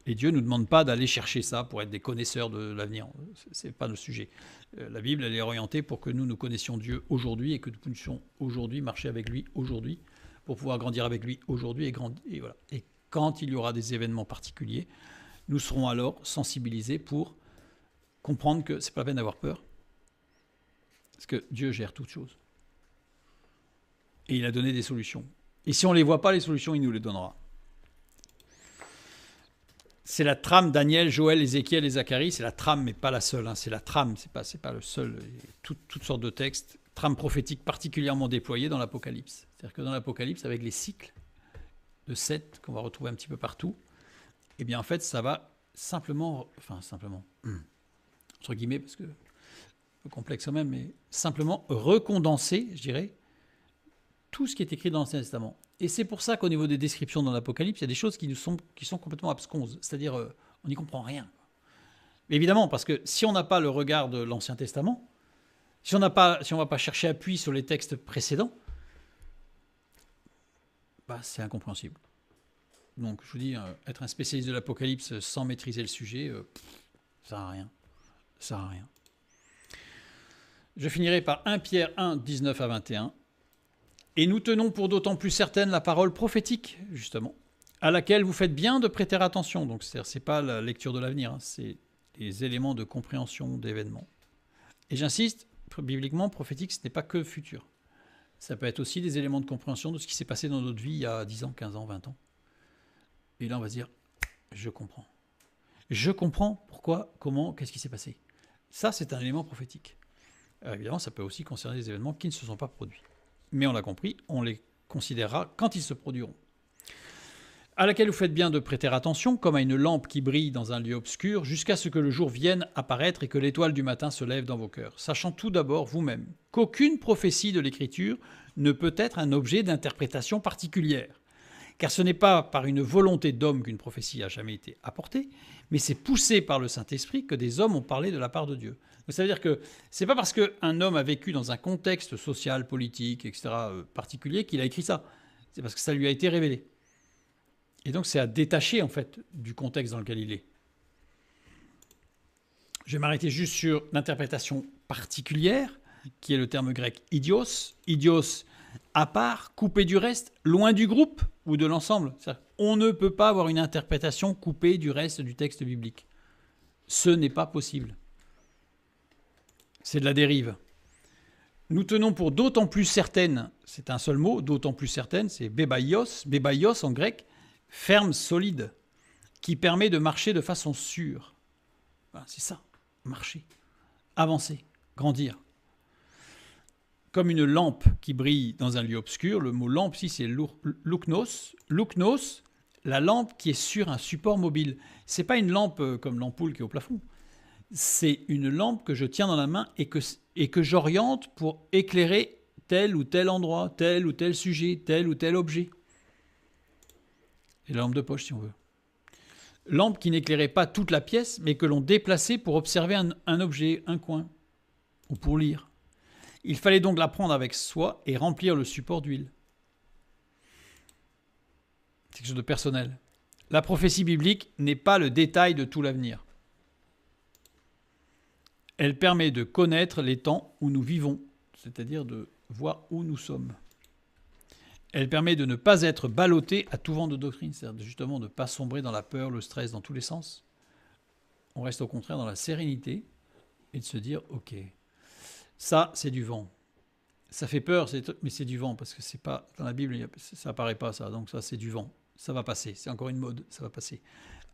et Dieu ne nous demande pas d'aller chercher ça pour être des connaisseurs de l'avenir. C'est pas le sujet. La Bible, elle est orientée pour que nous connaissions Dieu aujourd'hui et que nous puissions aujourd'hui marcher avec lui aujourd'hui pour pouvoir grandir avec lui aujourd'hui et voilà. Et quand il y aura des événements particuliers, nous serons alors sensibilisés pour comprendre que c'est pas la peine d'avoir peur, parce que Dieu gère toutes choses. Et il a donné des solutions. Et si on ne les voit pas, les solutions, il nous les donnera. C'est la trame Daniel, Joël, Ézéchiel et Zacharie. C'est la trame, mais pas la seule. C'est la trame, c'est pas le seul. Toutes sortes de textes, trame prophétique particulièrement déployée dans l'Apocalypse. C'est-à-dire que dans l'Apocalypse, avec les cycles de 7 qu'on va retrouver un petit peu partout, eh bien en fait, ça va simplement, entre guillemets, parce que peu complexe quand même, mais simplement recondenser, je dirais, tout ce qui est écrit dans l'Ancien Testament. Et c'est pour ça qu'au niveau des descriptions dans l'Apocalypse, il y a des choses qui sont complètement absconses. C'est-à-dire, on n'y comprend rien. Mais évidemment, parce que si on n'a pas le regard de l'Ancien Testament, si on ne va pas chercher appui sur les textes précédents, c'est incompréhensible. Donc, je vous dis, être un spécialiste de l'Apocalypse sans maîtriser le sujet, ça ne sert à rien. Je finirai par 1 Pierre 1, 19 à 21. Et nous tenons pour d'autant plus certaine la parole prophétique, justement, à laquelle vous faites bien de prêter attention. Donc, ce n'est pas la lecture de l'avenir, c'est des éléments de compréhension d'événements. Et j'insiste, bibliquement, prophétique, ce n'est pas que futur. Ça peut être aussi des éléments de compréhension de ce qui s'est passé dans notre vie il y a 10 ans, 15 ans, 20 ans. Et là, on va se dire, je comprends. Je comprends pourquoi, comment, qu'est-ce qui s'est passé. Ça, c'est un élément prophétique. Alors, évidemment, ça peut aussi concerner des événements qui ne se sont pas produits. Mais on l'a compris, on les considérera quand ils se produiront. À laquelle vous faites bien de prêter attention, comme à une lampe qui brille dans un lieu obscur, jusqu'à ce que le jour vienne apparaître et que l'étoile du matin se lève dans vos cœurs, sachant tout d'abord vous-même qu'aucune prophétie de l'Écriture ne peut être un objet d'interprétation particulière. Car ce n'est pas par une volonté d'homme qu'une prophétie a jamais été apportée, mais c'est poussé par le Saint-Esprit que des hommes ont parlé de la part de Dieu. Donc, ça veut dire que ce n'est pas parce qu'un homme a vécu dans un contexte social, politique, etc. particulier qu'il a écrit ça. C'est parce que ça lui a été révélé. Et donc c'est à détacher en fait du contexte dans lequel il est. Je vais m'arrêter juste sur l'interprétation particulière, qui est le terme grec idios. Idios à part, coupé du reste, loin du groupe ou de l'ensemble. On ne peut pas avoir une interprétation coupée du reste du texte biblique. Ce n'est pas possible. C'est de la dérive. Nous tenons pour d'autant plus certaine, c'est un seul mot, d'autant plus certaine, c'est bébaios en grec, ferme, solide, qui permet de marcher de façon sûre. C'est ça, marcher, avancer, grandir. Comme une lampe qui brille dans un lieu obscur, le mot lampe ici c'est louknos. Louknos, la lampe qui est sur un support mobile. Ce n'est pas une lampe comme l'ampoule qui est au plafond. C'est une lampe que je tiens dans la main et que j'oriente pour éclairer tel ou tel endroit, tel ou tel sujet, tel ou tel objet. C'est la lampe de poche si on veut. Lampe qui n'éclairait pas toute la pièce, mais que l'on déplaçait pour observer un objet, un coin, ou pour lire. Il fallait donc la prendre avec soi et remplir le support d'huile. C'est quelque chose de personnel. La prophétie biblique n'est pas le détail de tout l'avenir. Elle permet de connaître les temps où nous vivons, c'est-à-dire de voir où nous sommes. Elle permet de ne pas être ballotté à tout vent de doctrine, c'est-à-dire justement de ne pas sombrer dans la peur, le stress, dans tous les sens. On reste au contraire dans la sérénité et de se dire, ok, ça c'est du vent. Ça fait peur, mais c'est du vent, parce que c'est pas dans la Bible, ça apparaît pas ça, donc ça c'est du vent. Ça va passer, c'est encore une mode, ça va passer.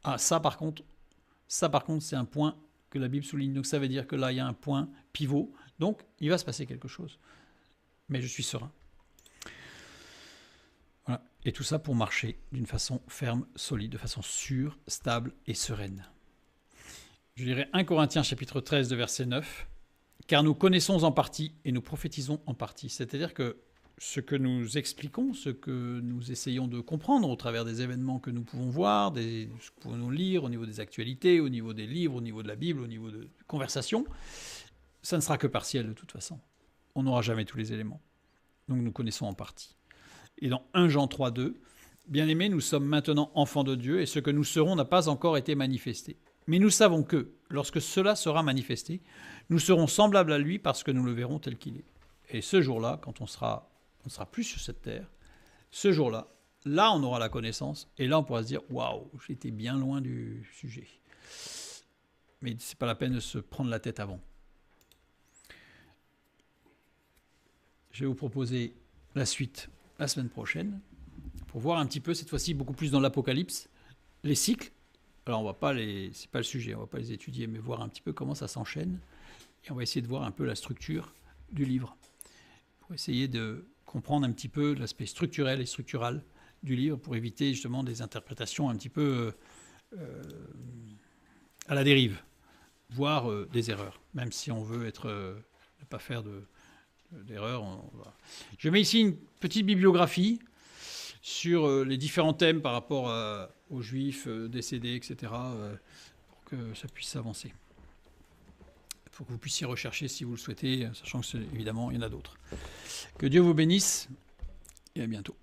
Ah, ça par contre, c'est un point que la Bible souligne. Donc ça veut dire que là, il y a un point pivot. Donc, il va se passer quelque chose. Mais je suis serein. Voilà. Et tout ça pour marcher d'une façon ferme, solide, de façon sûre, stable et sereine. Je dirais 1 Corinthiens chapitre 13 de verset 9. Car nous connaissons en partie et nous prophétisons en partie. C'est-à-dire que ce que nous expliquons, ce que nous essayons de comprendre au travers des événements que nous pouvons voir, ce que nous pouvons lire au niveau des actualités, au niveau des livres, au niveau de la Bible, au niveau de conversations, ça ne sera que partiel de toute façon. On n'aura jamais tous les éléments. Donc nous connaissons en partie. Et dans 1 Jean 3,2, bien-aimés, nous sommes maintenant enfants de Dieu et ce que nous serons n'a pas encore été manifesté. Mais nous savons que, lorsque cela sera manifesté, nous serons semblables à lui parce que nous le verrons tel qu'il est. Et ce jour-là, quand on sera plus sur cette terre, ce jour-là, là on aura la connaissance, et là on pourra se dire « Waouh, j'étais bien loin du sujet ». Mais ce n'est pas la peine de se prendre la tête avant. Je vais vous proposer la suite la semaine prochaine, pour voir un petit peu, cette fois-ci beaucoup plus dans l'Apocalypse, les cycles. Alors c'est pas le sujet, on va pas les étudier, mais voir un petit peu comment ça s'enchaîne, et on va essayer de voir un peu la structure du livre, pour essayer de comprendre un petit peu l'aspect structurel et structural du livre pour éviter justement des interprétations un petit peu à la dérive, voire des erreurs, même si on veut ne pas faire d'erreurs. Je mets ici une petite bibliographie sur les différents thèmes par rapport aux Juifs décédés, etc., pour que ça puisse avancer. Pour que vous puissiez rechercher si vous le souhaitez, sachant que évidemment il y en a d'autres. Que Dieu vous bénisse et à bientôt.